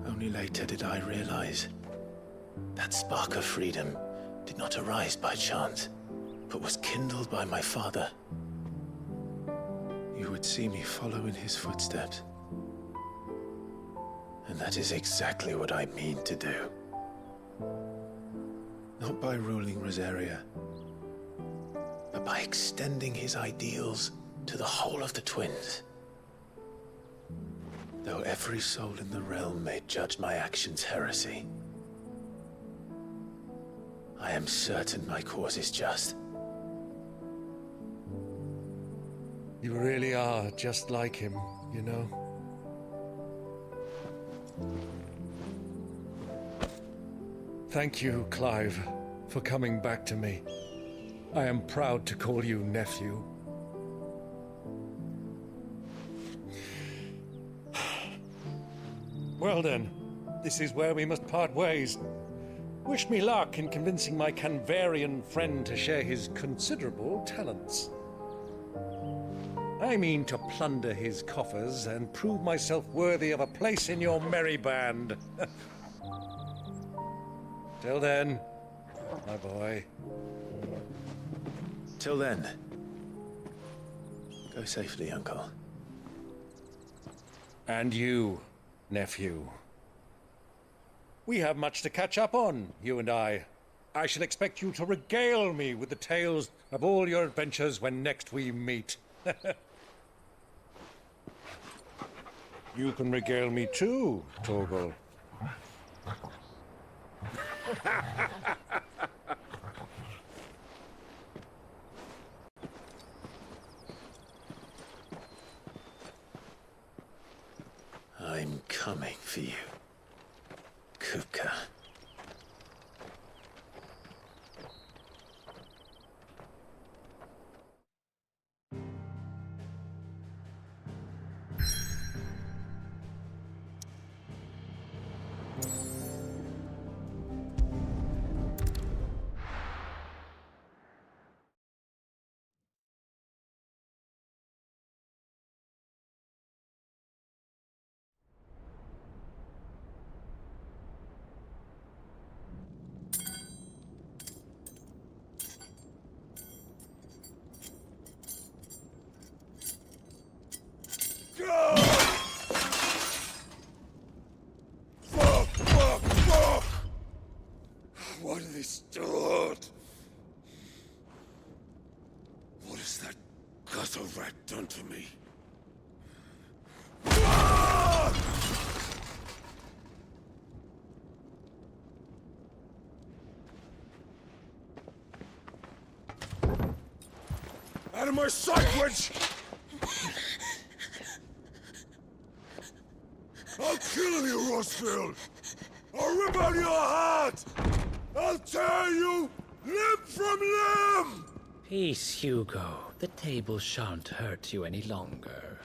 Only later did I realize that spark of freedom did not arise by chance, but was kindled by my father. You would see me follow in his footsteps. And that is exactly what I mean to do. Not by ruling Rosaria, but by extending his ideals to the whole of the twins. Though every soul in the realm may judge my actions heresy, I am certain my cause is just. You really are just like him, you know? Thank you, Clive, for coming back to me. I am proud to call you nephew. Well then, this is where we must part ways. Wish me luck in convincing my Canvarian friend to share his considerable talents. I mean to plunder his coffers and prove myself worthy of a place in your merry band. Till then, my boy. Till then, go safely, Uncle. And you, nephew. We have much to catch up on, you and I. I shall expect you to regale me with the tales of all your adventures when next we meet. You can regale me too, Torgal. I'm coming for you, Kupka. What a rat done to me. Out of my sight, wench! I'll kill you, Rossfield! I'll rip out your heart! I'll tear you limb from limb! Peace, Hugo. The table shan't hurt you any longer.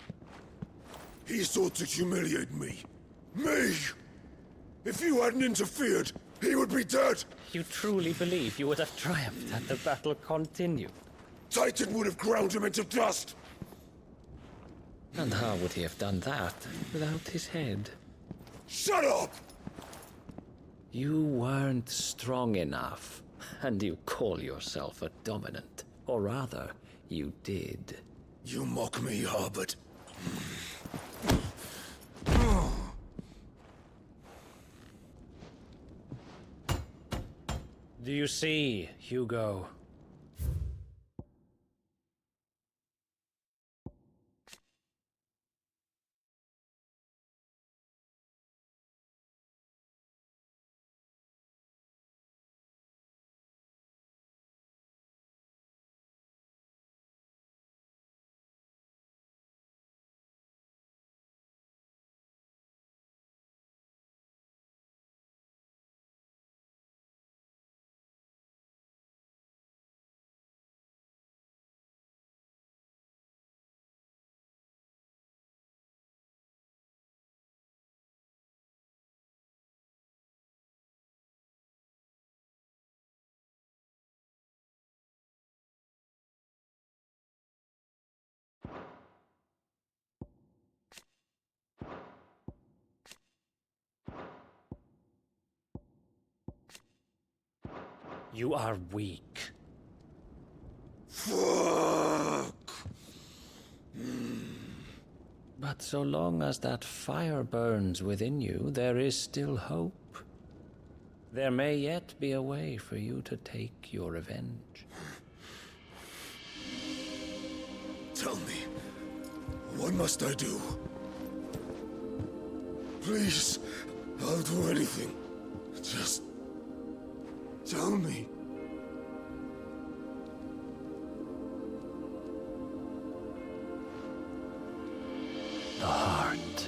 He sought to humiliate me. Me! If you hadn't interfered, he would be dead! You truly believe you would have triumphed had the battle continued? Titan would have ground him into dust! And how would he have done that without his head? Shut up! You weren't strong enough, and you call yourself a dominant. Or rather, you did. You mock me, Harbert. Do you see, Hugo? You are weak. Fuck! But so long as that fire burns within you, there is still hope. There may yet be a way for you to take your revenge. Tell me, what must I do? Please, I'll do anything. Just tell me. The heart.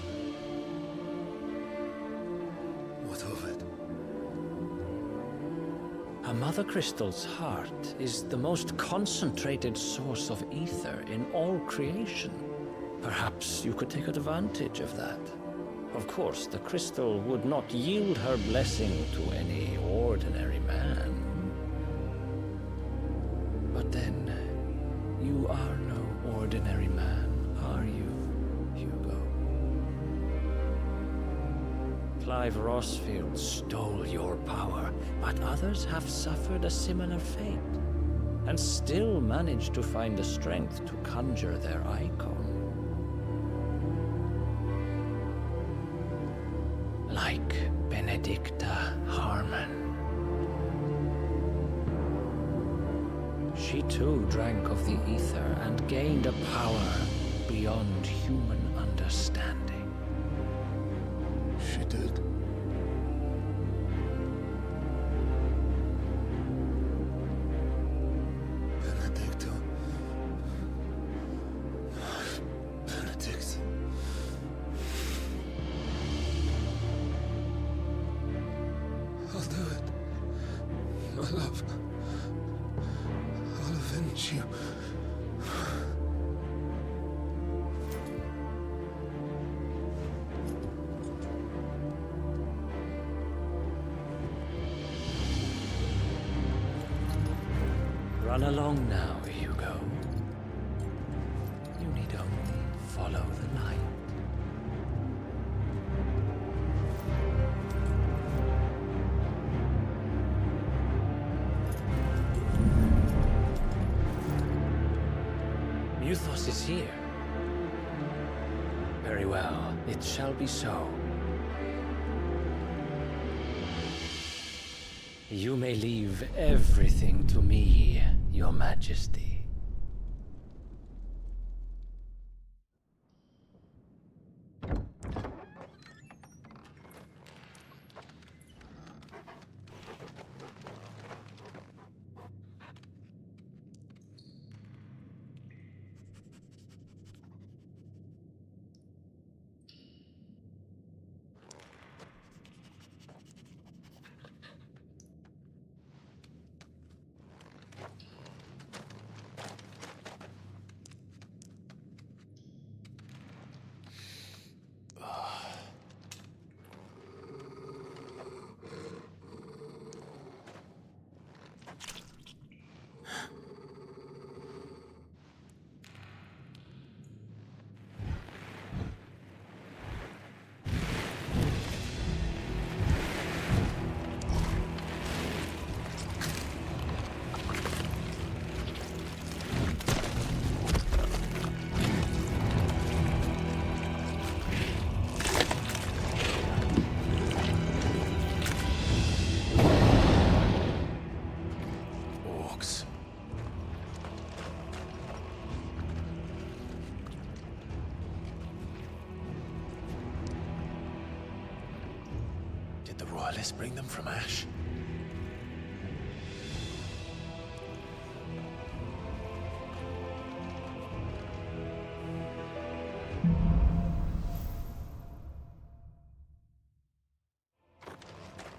What of it? A mother crystal's heart is the most concentrated source of ether in all creation. Perhaps you could take advantage of that. Of course, the crystal would not yield her blessing to any ordinary man. But then, you are no ordinary man, are you, Hugo? Clive Rossfield stole your power, but others have suffered a similar fate, and still managed to find the strength to conjure their icon. Like Benedicta Harmon. She too drank of the ether and gained a power beyond human understanding. She did. Benedicta. Benedict. I'll do it. My love. I'll avenge you. Run along now, Hugo. You need only follow the light. Muthos is here. Very well, it shall be so. You may leave everything to me, Your Majesty. rocks. Did the royalists bring them from Ash?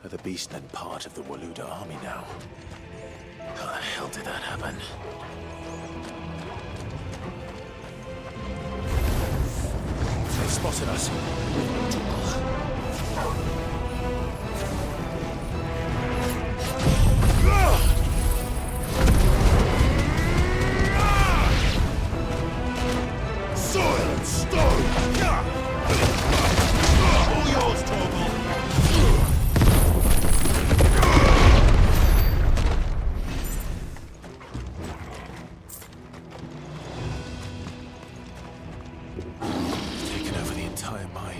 Are the Beastmen part of the Waluda army now? How the hell did that happen? They've spotted us. Soil and stone! All yours, Torgal! Taken over the entire mine.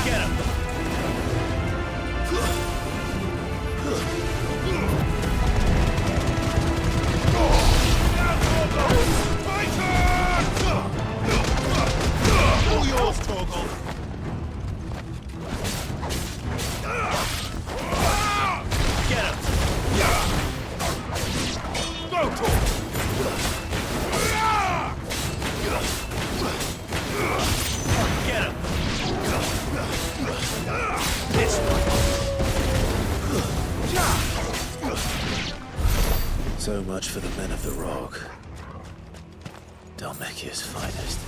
Get him! All yours, Torgal! Get him! Go, Get him! This So much for the men of the Rock. Dalmekia's finest.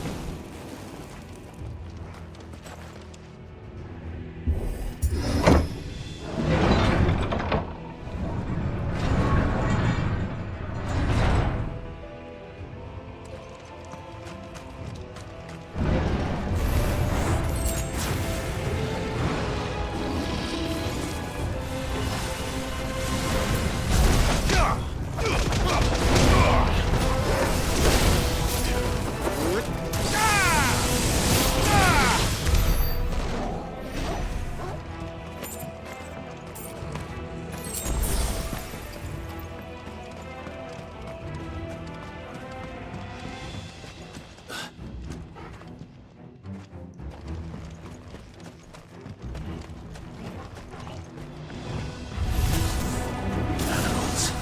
Animals.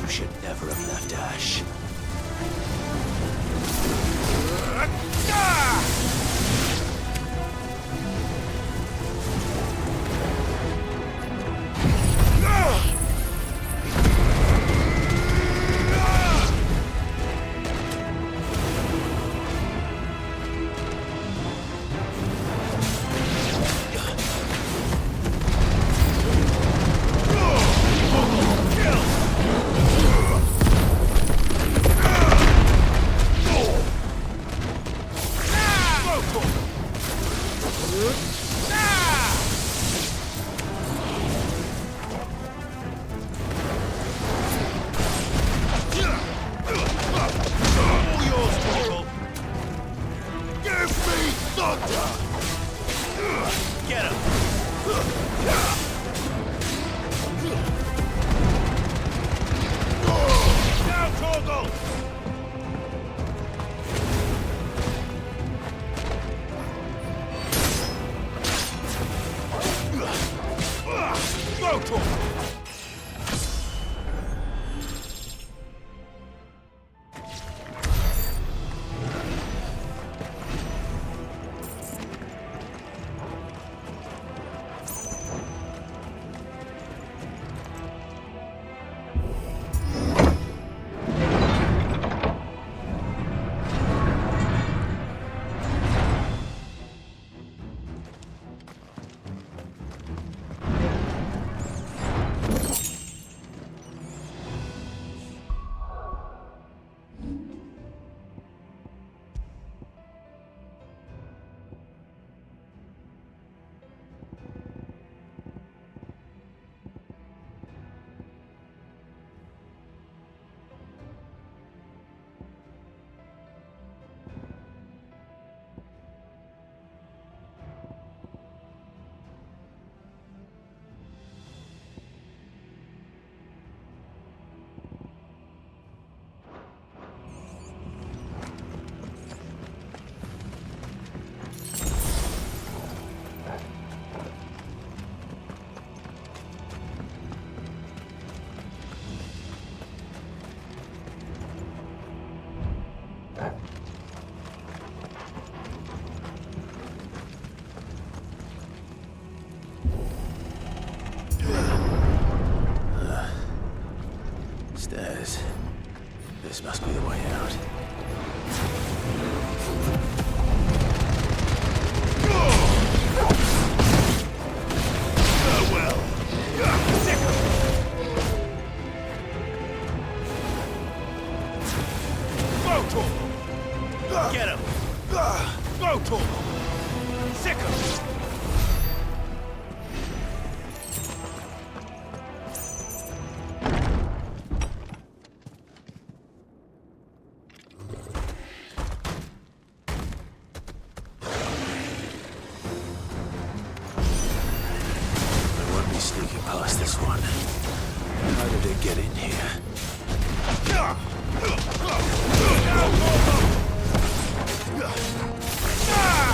You should never have left Ash. All yours, Torgal! Give me thunder! Get him! Now, Torgal! Go, Torgal! Go, Torgal! Sick of it! I won't be sneaking past this one. How did it get in here?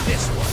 This one.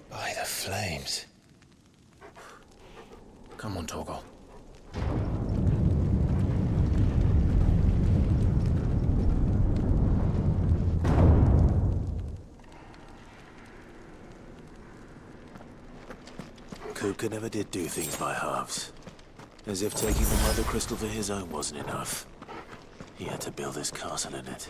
By the flames. Come on, Torgal. Kupka never did do things by halves. As if taking the Mother Crystal for his own wasn't enough. He had to build his castle in it.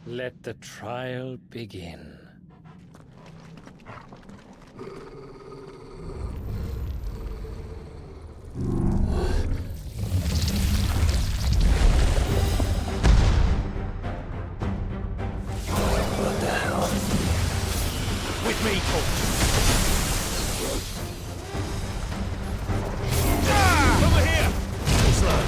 Let the trial begin. What the hell? With me, Torgal. Over here! Slow.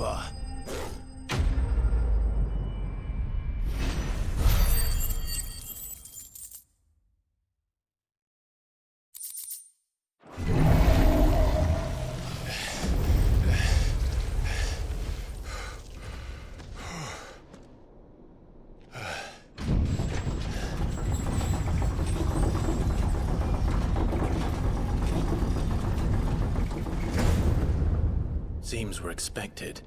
offer. Seems we're expected.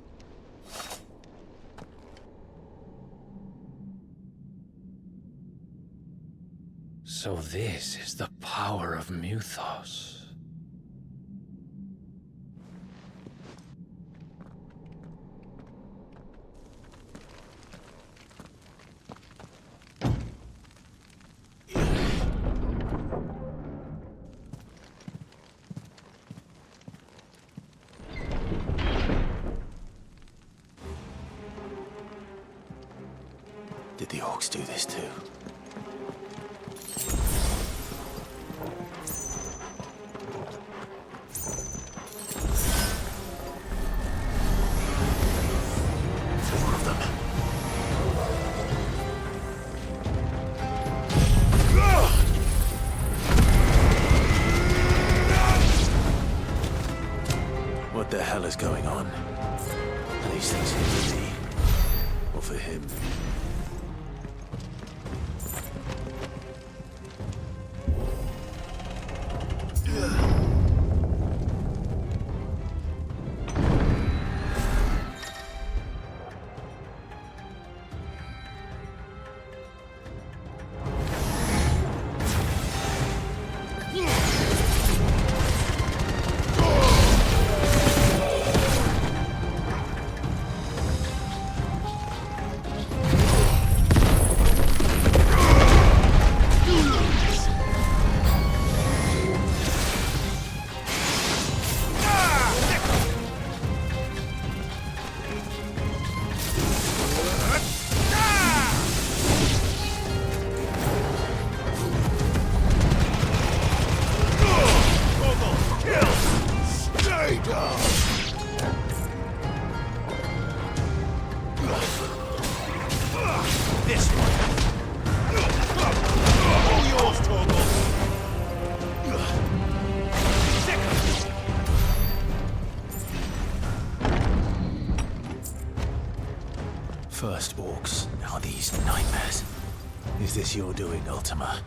So this is the power of Muthos. Did the orcs do this too? Four of them. What the hell is going on? Are these things here for me? Or for him? First orcs, now these nightmares. Is this your doing, Ultima?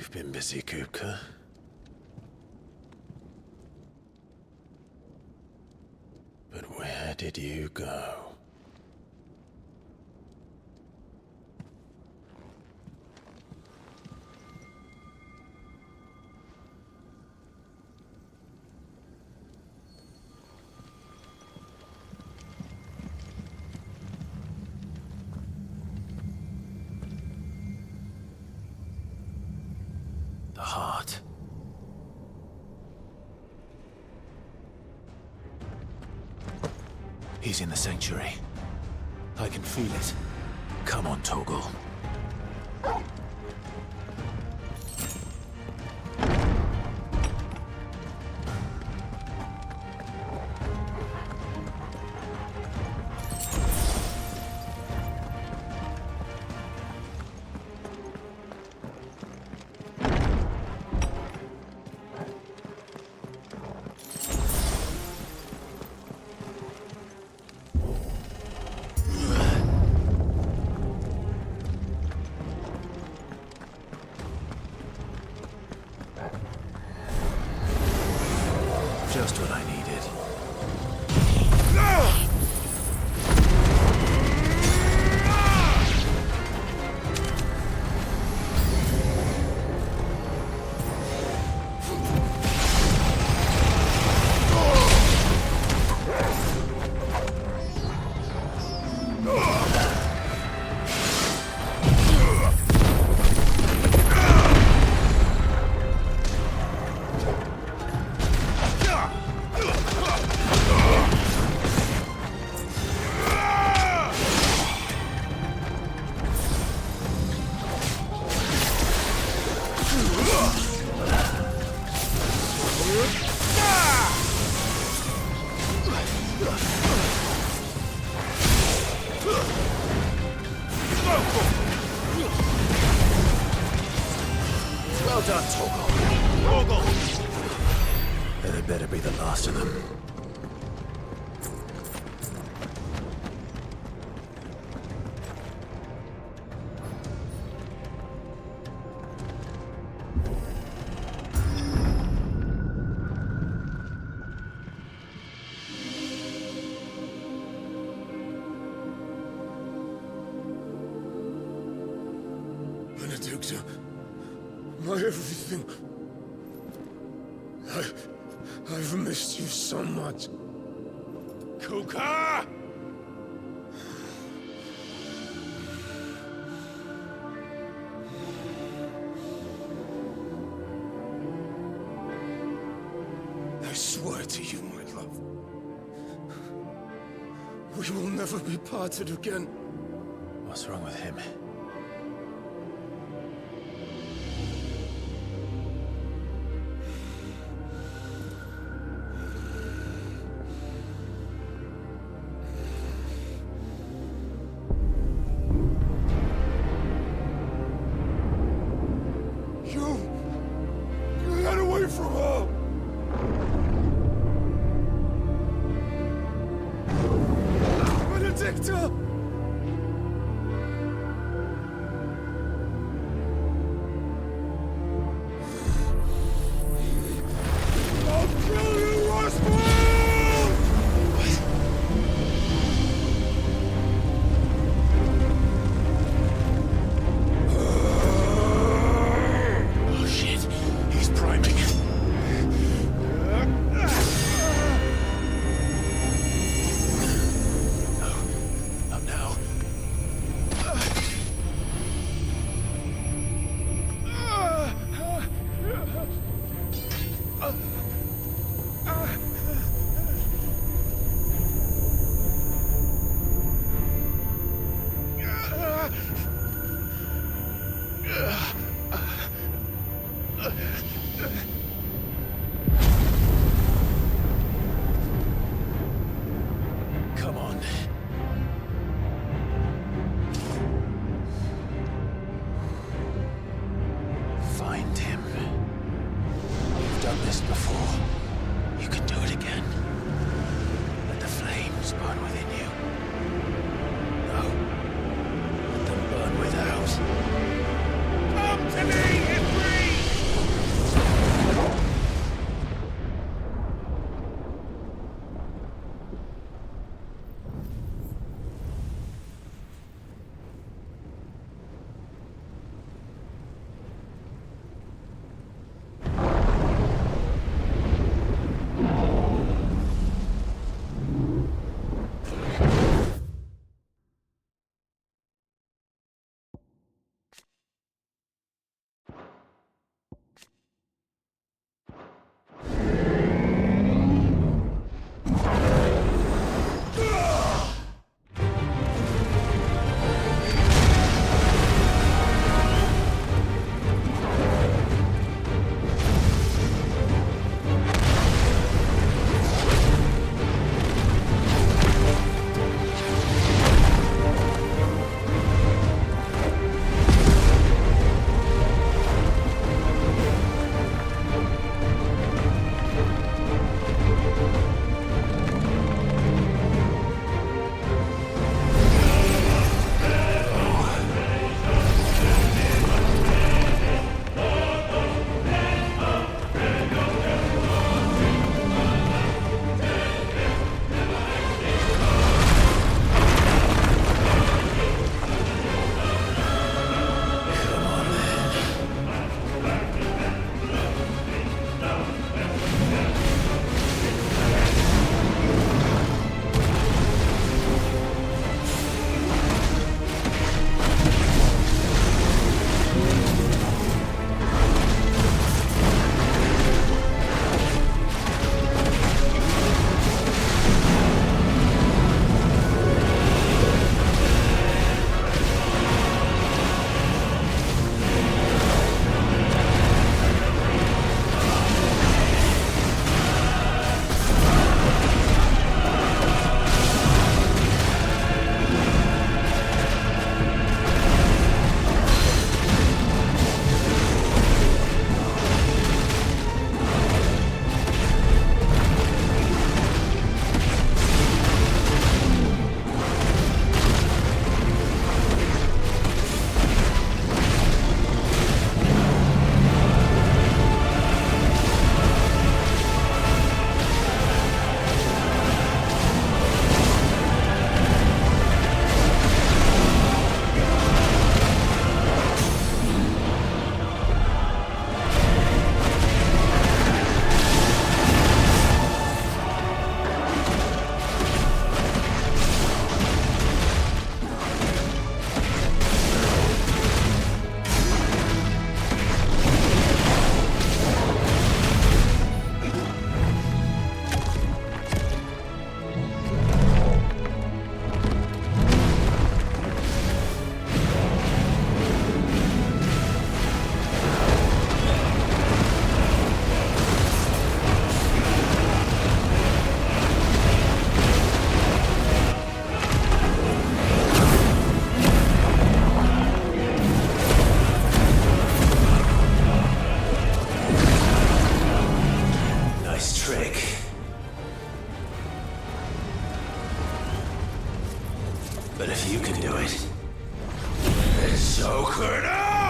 You've been busy, Kupka. But where did you go? The heart. He's in the sanctuary. I can feel it. Come on, Torgal. Just what I needed. Well done, Torgal. Torgal! That had better be the last of them. Benedicta, my everything. I've missed you so much. Kuka! I swear to you, my love, we will never be parted again. What's wrong with him? You got away from her! Benedicta! I'll kill you, Roswell! Oh shit, he's priming. Not now. Come on. Find him. You've done this before. You can do it again. Let the flames burn within you. No. Let them burn without. Come to me, Ifrit! trick. But if you can do it, then so could I!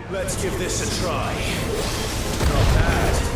Let's give this a try. Not bad.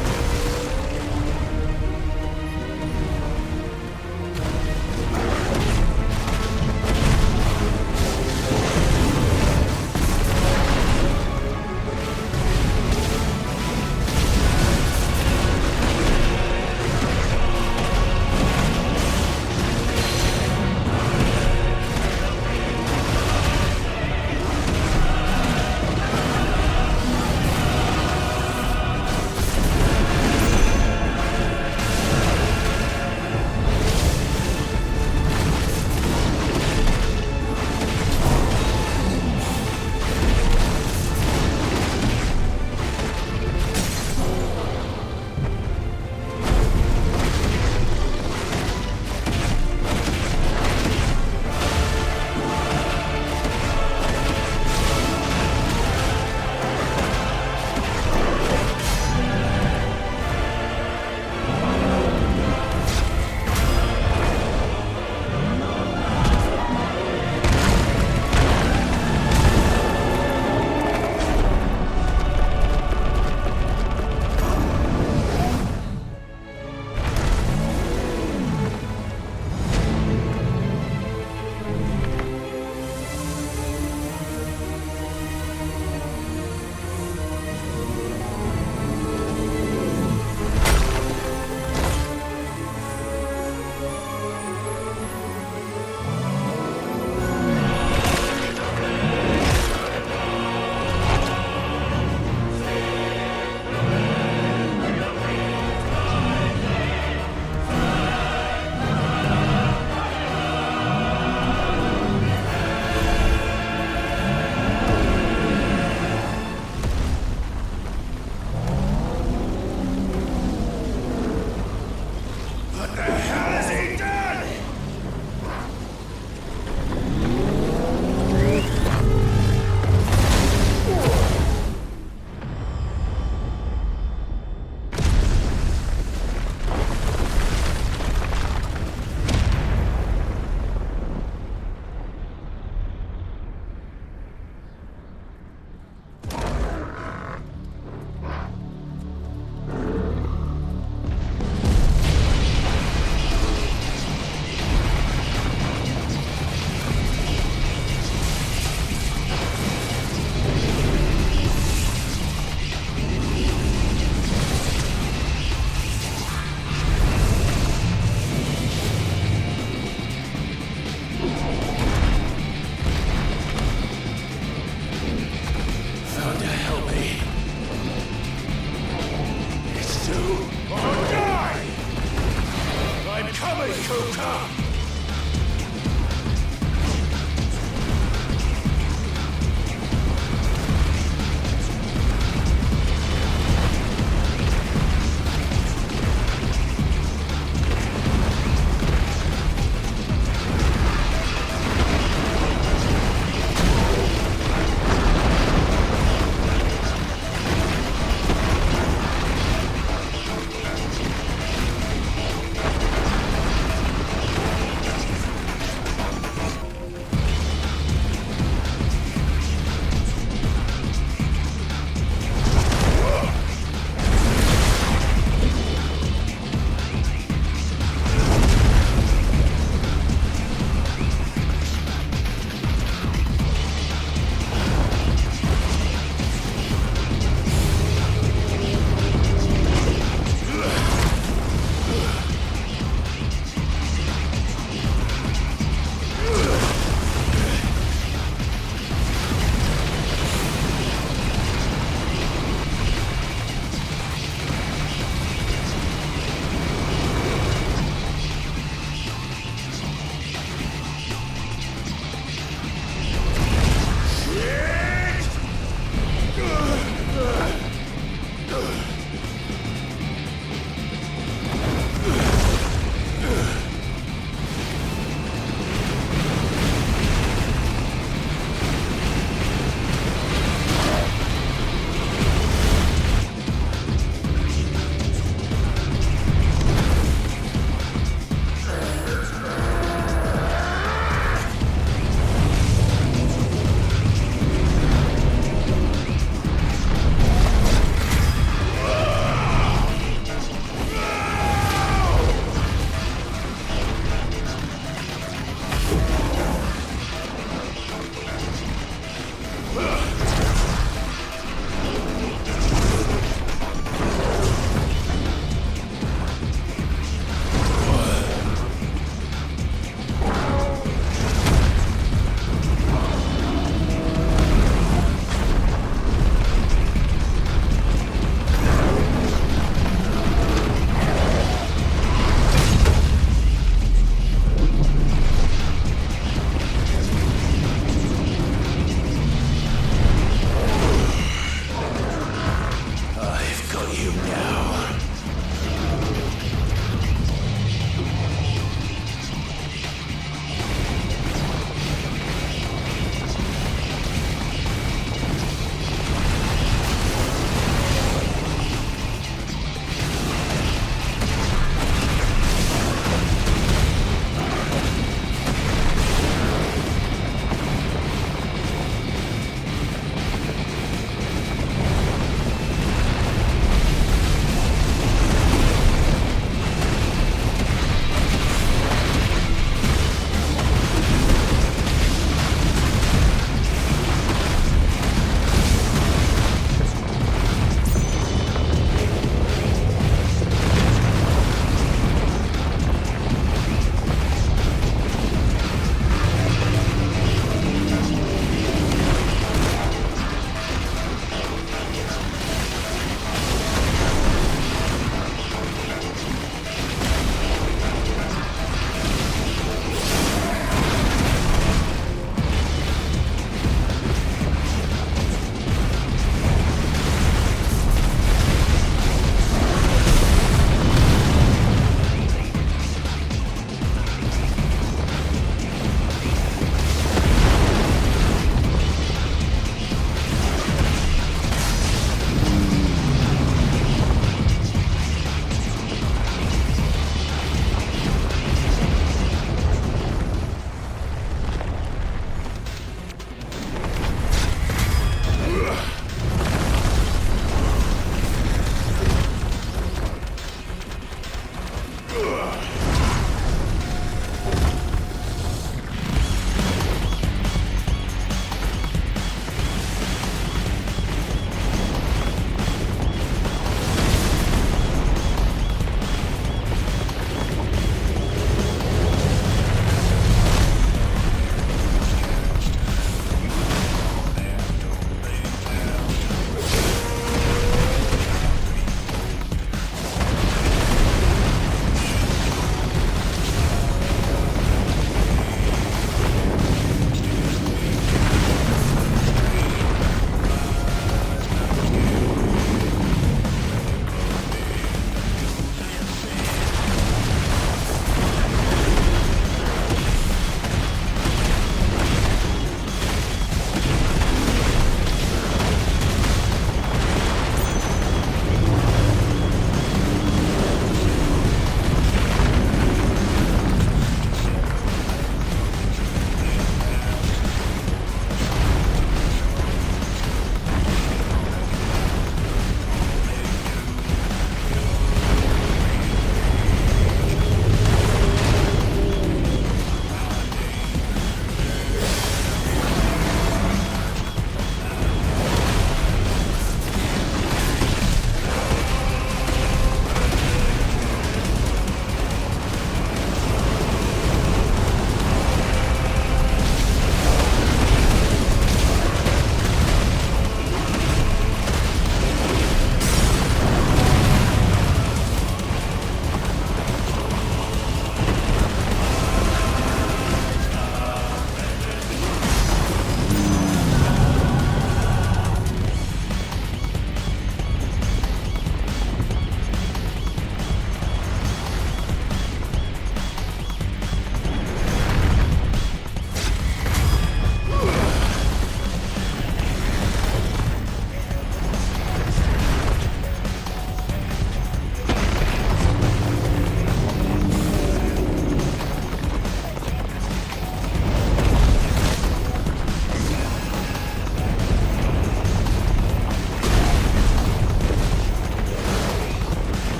you now.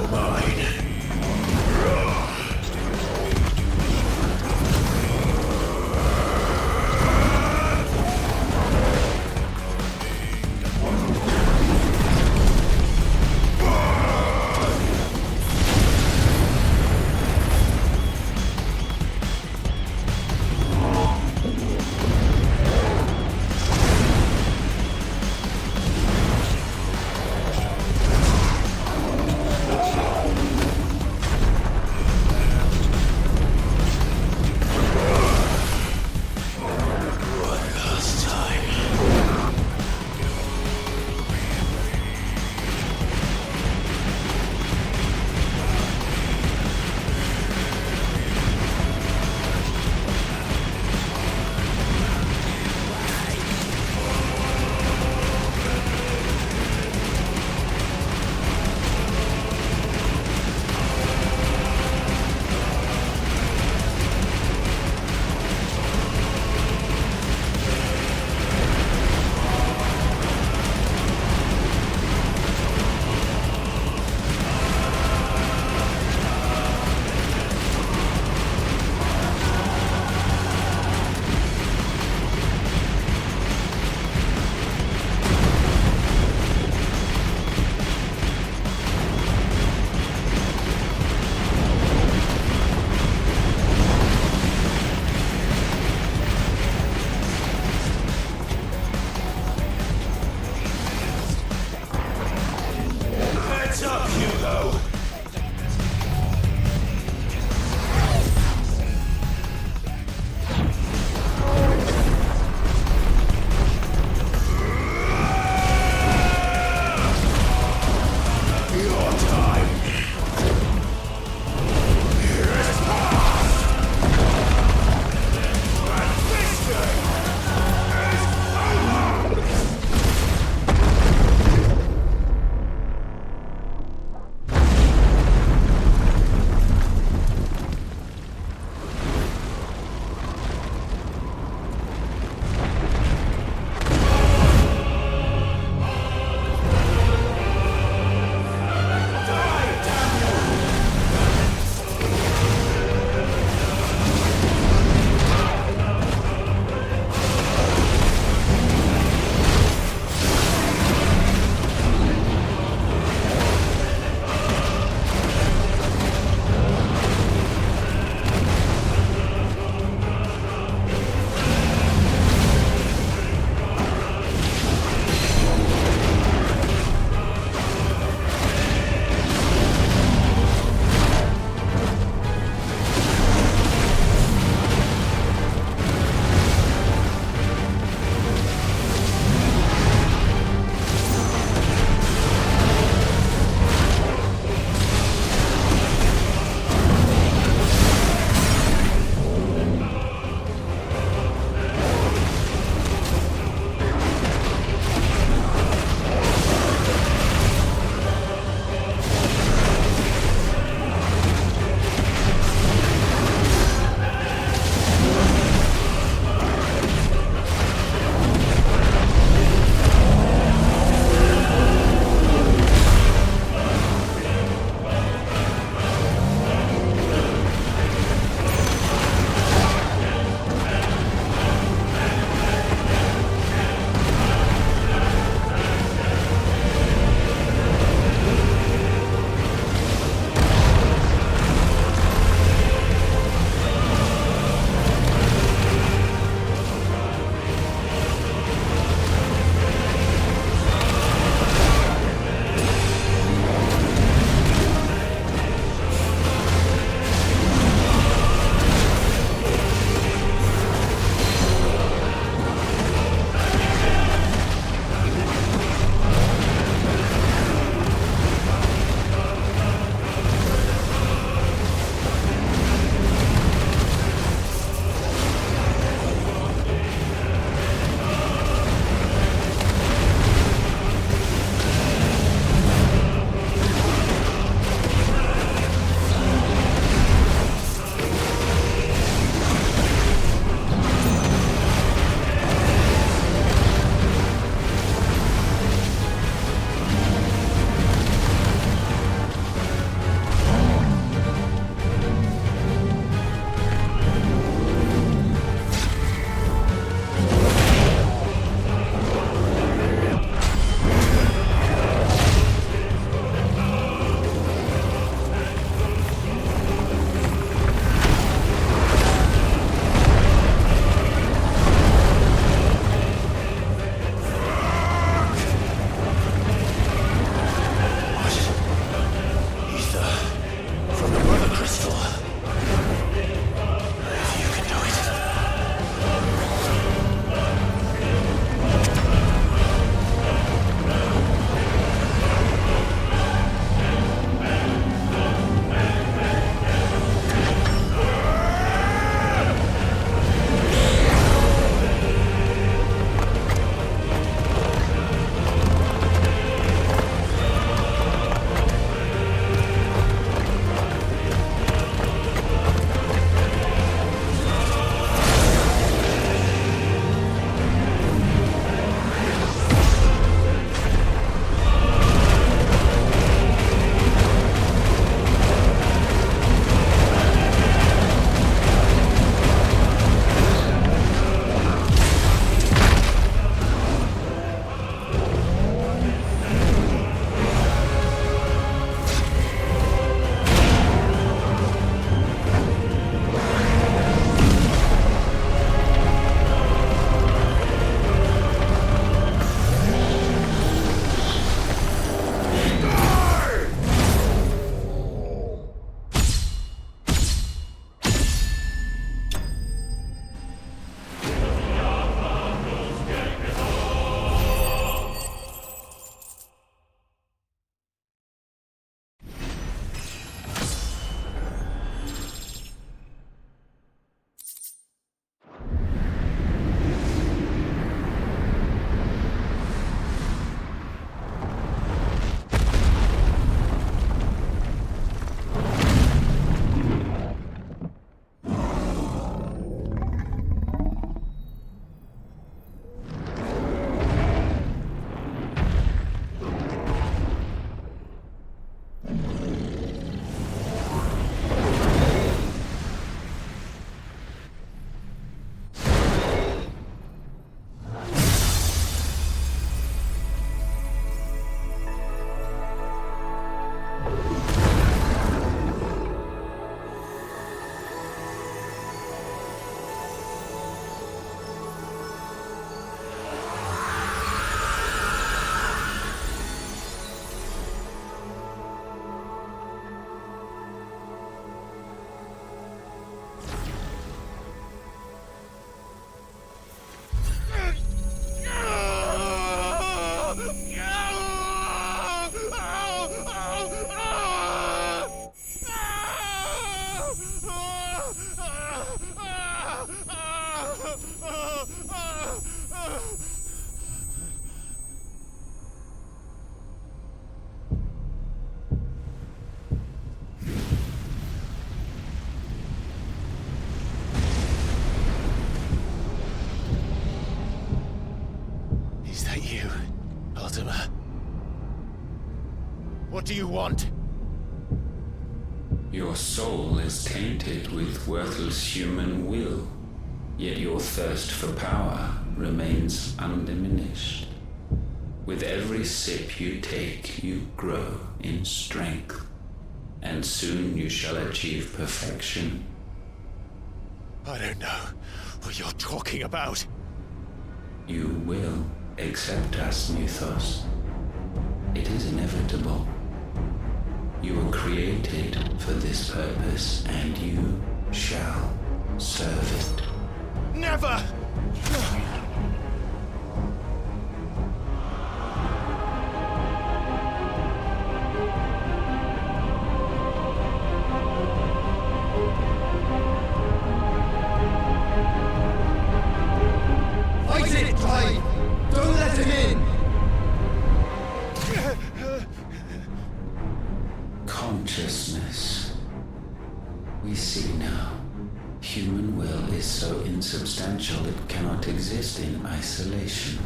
all mine. do you want? Your soul is tainted with worthless human will, yet your thirst for power remains undiminished. With every sip you take, you grow in strength, and soon you shall achieve perfection. I don't know what you're talking about. You will accept us, Mythos. It is inevitable. You were created for this purpose, and you shall serve it. Never! Fight it, Clive! Don't let him in! Consciousness. We see now. Human will is so insubstantial it cannot exist in isolation.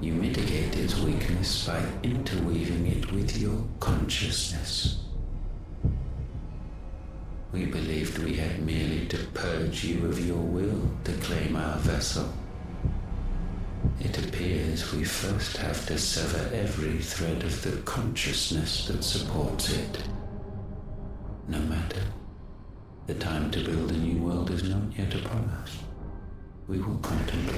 You mitigate its weakness by interweaving it with your consciousness. We believed we had merely to purge you of your will to claim our vessel. It appears we first have to sever every thread of the consciousness that supports it. No matter. The time to build a new world is not yet upon us. We will contemplate.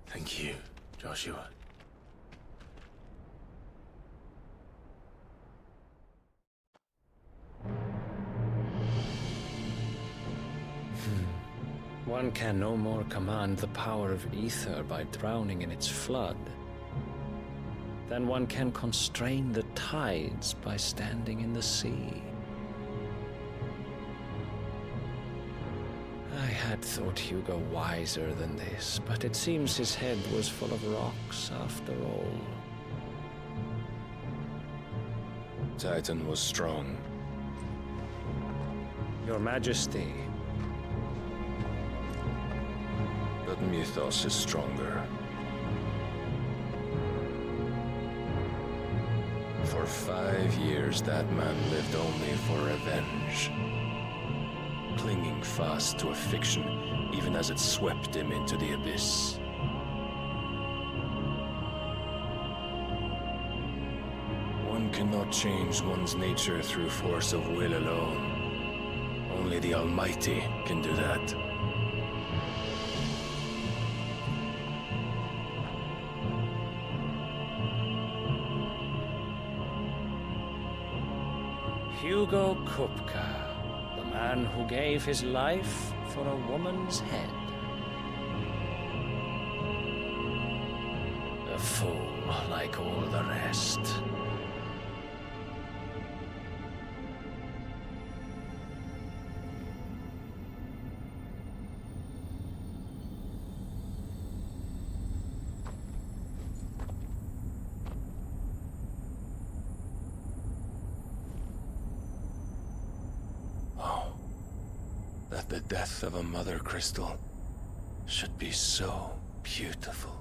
Thank you, Joshua. One can no more command the power of ether by drowning in its flood than one can constrain the tides by standing in the sea. I had thought Hugo wiser than this, but it seems his head was full of rocks after all. Titan was strong. Your Majesty. But Mythos is stronger. For 5 years, that man lived only for revenge. Clinging fast to a fiction, even as it swept him into the abyss. One cannot change one's nature through force of will alone. Only the Almighty can do that. Hugo Kupka, the man who gave his life for a woman's head. A fool like all the rest. That the death of a mother crystal should be so beautiful.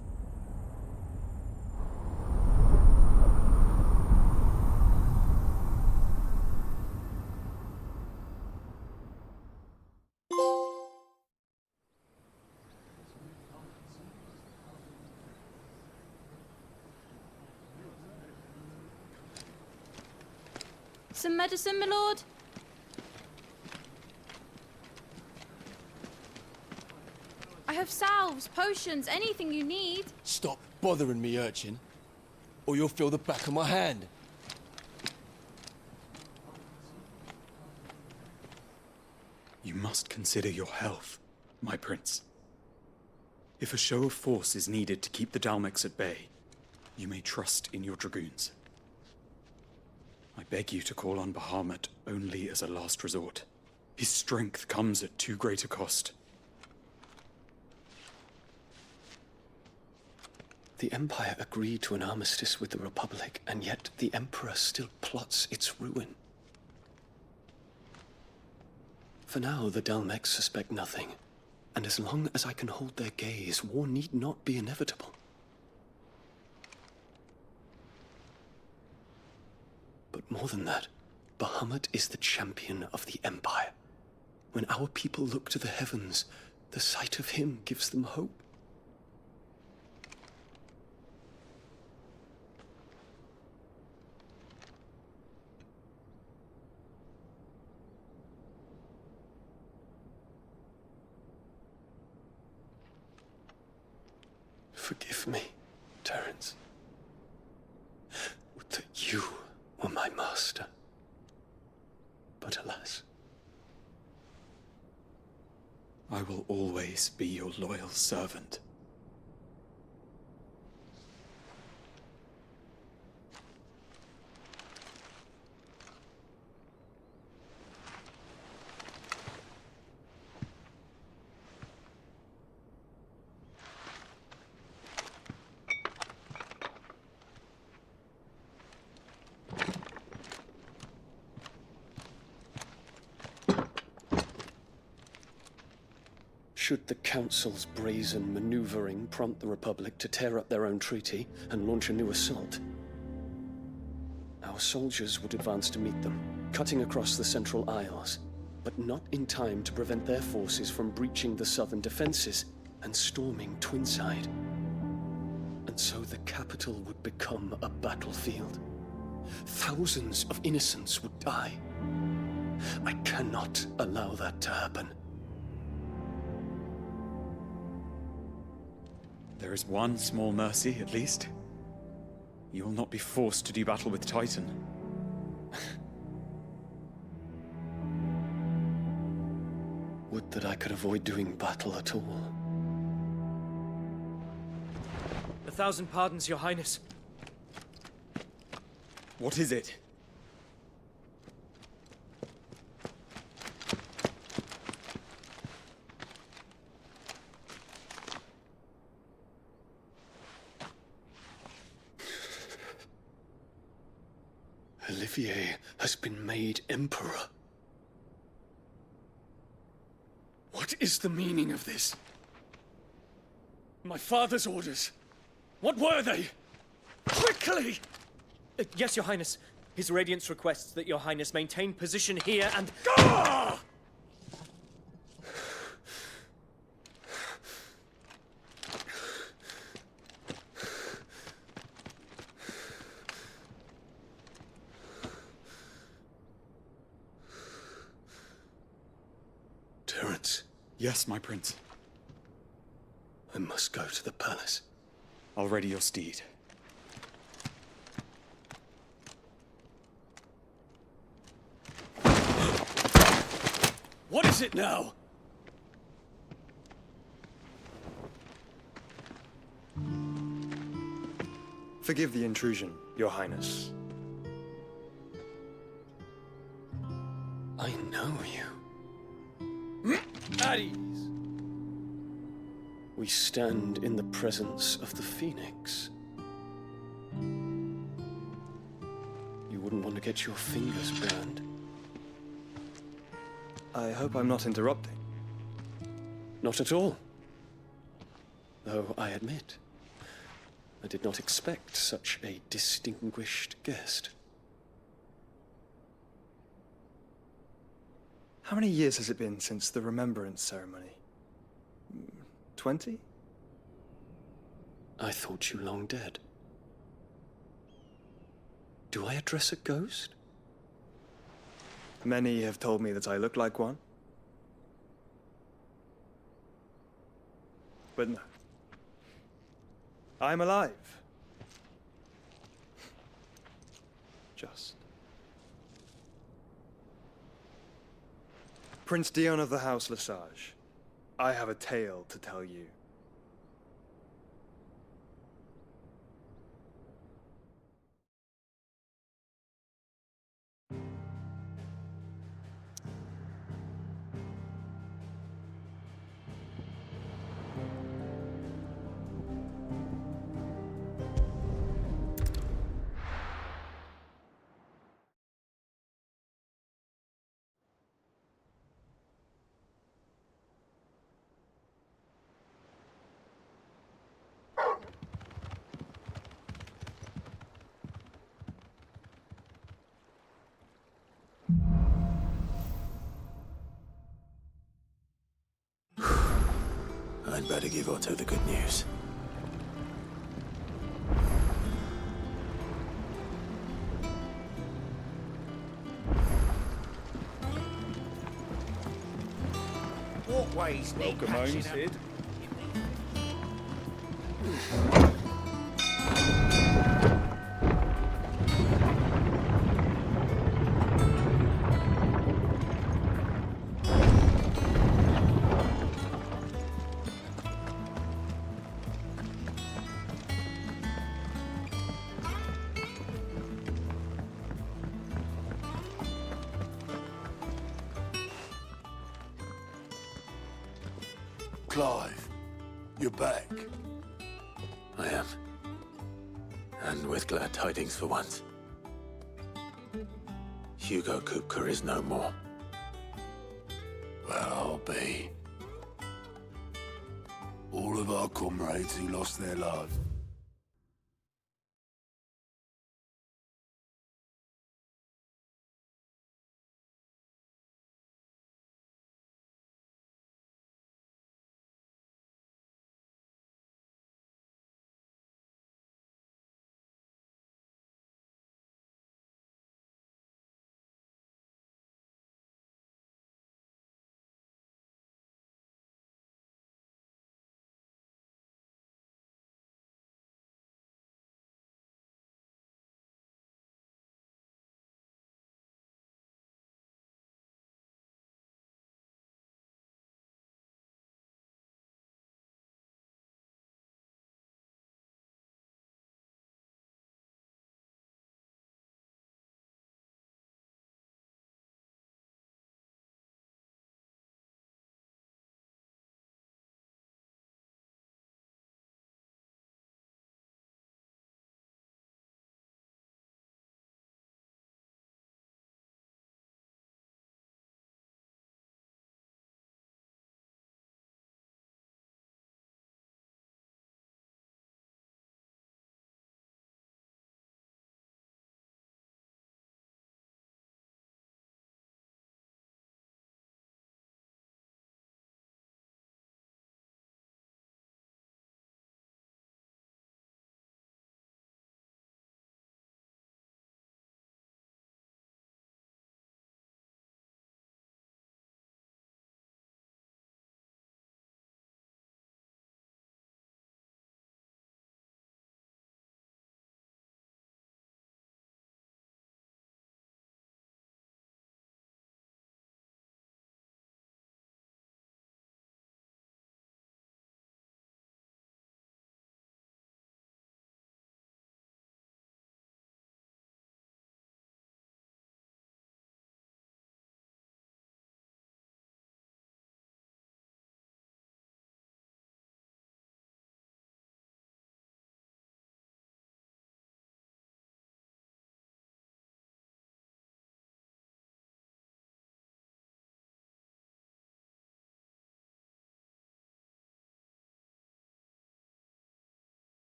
Some medicine, my lord? I have salves, potions, anything you need. Stop bothering me, urchin, or you'll feel the back of my hand. You must consider your health, my prince. If a show of force is needed to keep the Dalmex at bay, you may trust in your dragoons. I beg you to call on Bahamut only as a last resort. His strength comes at too great a cost. The Empire agreed to an armistice with the Republic, and yet the Emperor still plots its ruin. For now, the Dalmex suspect nothing, and as long as I can hold their gaze, war need not be inevitable. But more than that, Bahamut is the champion of the Empire. When our people look to the heavens, the sight of him gives them hope. Forgive me, Terence. Would that you were my master. But alas. I will always be your loyal servant. Should the Council's brazen maneuvering prompt the Republic to tear up their own treaty and launch a new assault, our soldiers would advance to meet them, cutting across the Central Isles, but not in time to prevent their forces from breaching the southern defenses and storming Twinside. And so the capital would become a battlefield. Thousands of innocents would die. I cannot allow that to happen. There is one small mercy, at least. You will not be forced to do battle with Titan. Would that I could avoid doing battle at all. 1,000 pardons, Your Highness. What is it? Olivier has been made Emperor. What is the meaning of this? My father's orders. What were they? Quickly! Yes, Your Highness. His Radiance requests that Your Highness maintain position here and... Gah! Terence. Yes, my prince. I must go to the palace. I'll ready your steed. What is it now? Forgive the intrusion, Your Highness. I know you. At ease. We stand in the presence of the Phoenix. You wouldn't want to get your fingers burned. I hope I'm not interrupting. Not at all. Though I admit, I did not expect such a distinguished guest. How many years has it been since the Remembrance ceremony? 20? I thought you long dead. Do I address a ghost? Many have told me that I look like one. But no. I'm alive. Just. Prince Dion of the House Lesage, I have a tale to tell you. I'd better give Otto the good news. Walkways need Welcome home, patching Sid. Clive, you're back. I am. And with glad tidings for once. Hugo Kupka is no more. Well, I'll be. All of our comrades who lost their lives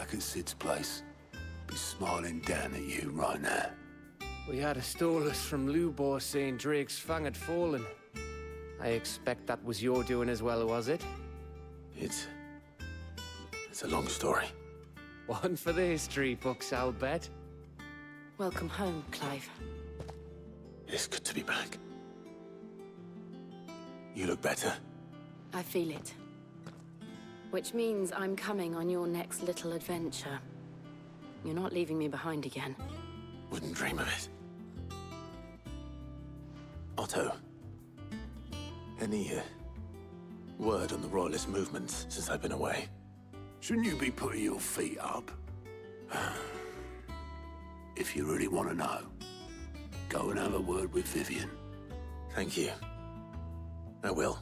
back at Sid's place, be smiling down at you right now. We had a stolus from Lubor saying Drake's fang had fallen. I expect that was your doing as well, was it? It's a long story. One for the history books, I'll bet. Welcome home, Clive. It's good to be back. You look better. I feel it. Which means I'm coming on your next little adventure. You're not leaving me behind again. Wouldn't dream of it. Otto, any word on the Royalist movement since I've been away? Shouldn't you be putting your feet up? If you really want to know, go and have a word with Vivian. Thank you. I will.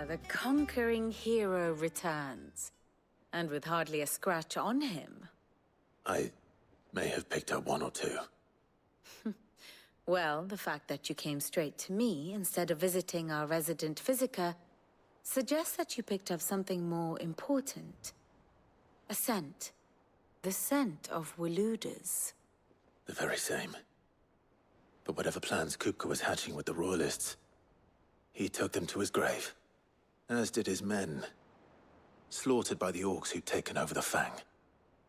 The conquering hero returns, and with hardly a scratch on him. I may have picked up one or two. Well, the fact that you came straight to me instead of visiting our resident physiker suggests that you picked up something more important. A scent. The scent of Waludas. The very same. But whatever plans Kupka was hatching with the Royalists, he took them to his grave. As did his men. Slaughtered by the orcs who'd taken over the Fang.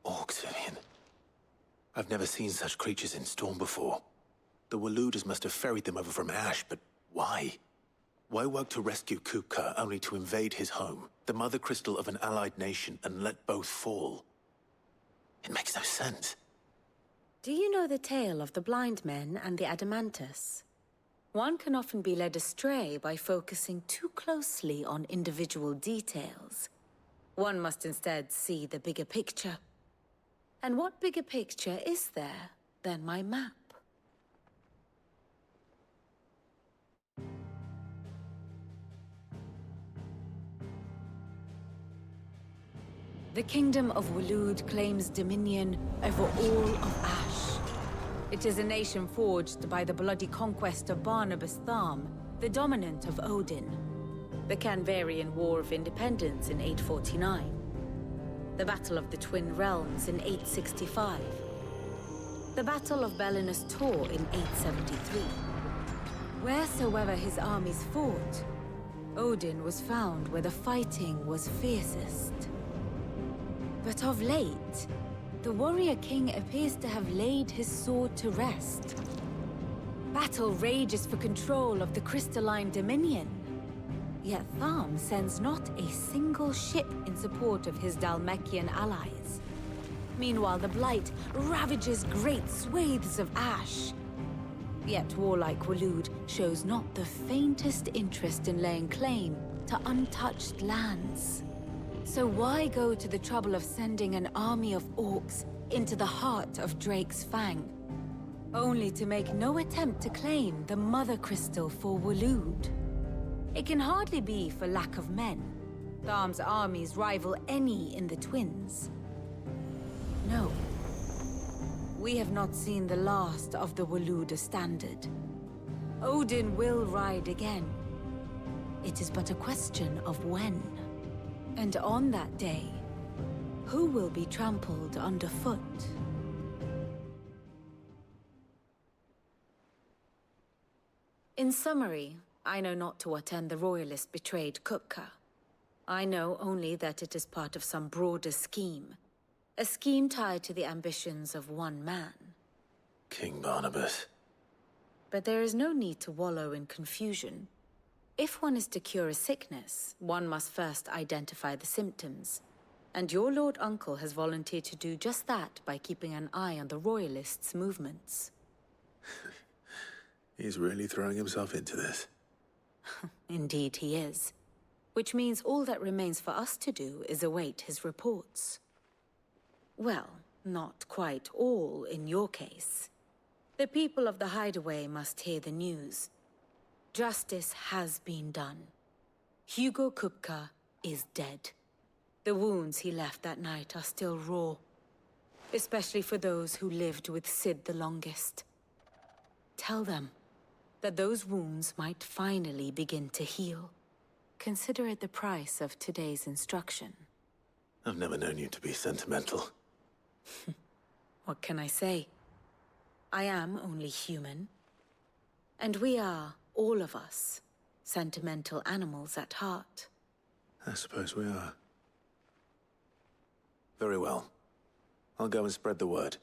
Orcs, Vivian. I've never seen such creatures in Storm before. The Waludas must have ferried them over from Ash, but why? Why work to rescue Kupka only to invade his home, the mother crystal of an allied nation, and let both fall? It makes no sense. Do you know the tale of the blind men and the Adamantus? One can often be led astray by focusing too closely on individual details. One must instead see the bigger picture. And what bigger picture is there than my map? The Kingdom of Waloed claims dominion over all of Ash. It is a nation forged by the bloody conquest of Barnabas Tharm, the dominant of Odin. The Canvarian War of Independence in 849. The Battle of the Twin Realms in 865. The Battle of Belinus Tor in 873. Wheresoever his armies fought, Odin was found where the fighting was fiercest. But of late, the warrior king appears to have laid his sword to rest. Battle rages for control of the crystalline dominion. Yet Tharm sends not a single ship in support of his Dhalmekian allies. Meanwhile, the Blight ravages great swathes of Ash. Yet warlike Waloed shows not the faintest interest in laying claim to untouched lands. So why go to the trouble of sending an army of orcs into the heart of Drake's Fang, only to make no attempt to claim the Mother Crystal for Waloed? It can hardly be for lack of men. Tharm's armies rival any in the Twins. No. We have not seen the last of the Waluda standard. Odin will ride again. It is but a question of when. And on that day, who will be trampled underfoot? In summary, I know not to what end the Royalists betrayed Kupka. I know only that it is part of some broader scheme. A scheme tied to the ambitions of one man. King Barnabas. But there is no need to wallow in confusion. If one is to cure a sickness, one must first identify the symptoms. And your Lord Uncle has volunteered to do just that by keeping an eye on the Royalists' movements. He's really throwing himself into this. Indeed he is. Which means all that remains for us to do is await his reports. Well, not quite all in your case. The people of the Hideaway must hear the news. Justice has been done. Hugo Kupka is dead. The wounds he left that night are still raw, especially for those who lived with Sid the longest. Tell them that those wounds might finally begin to heal. Consider it the price of today's instruction. I've never known you to be sentimental. What can I say? I am only human. And we are, all of us, sentimental animals at heart. I suppose we are. Very well. I'll go and spread the word.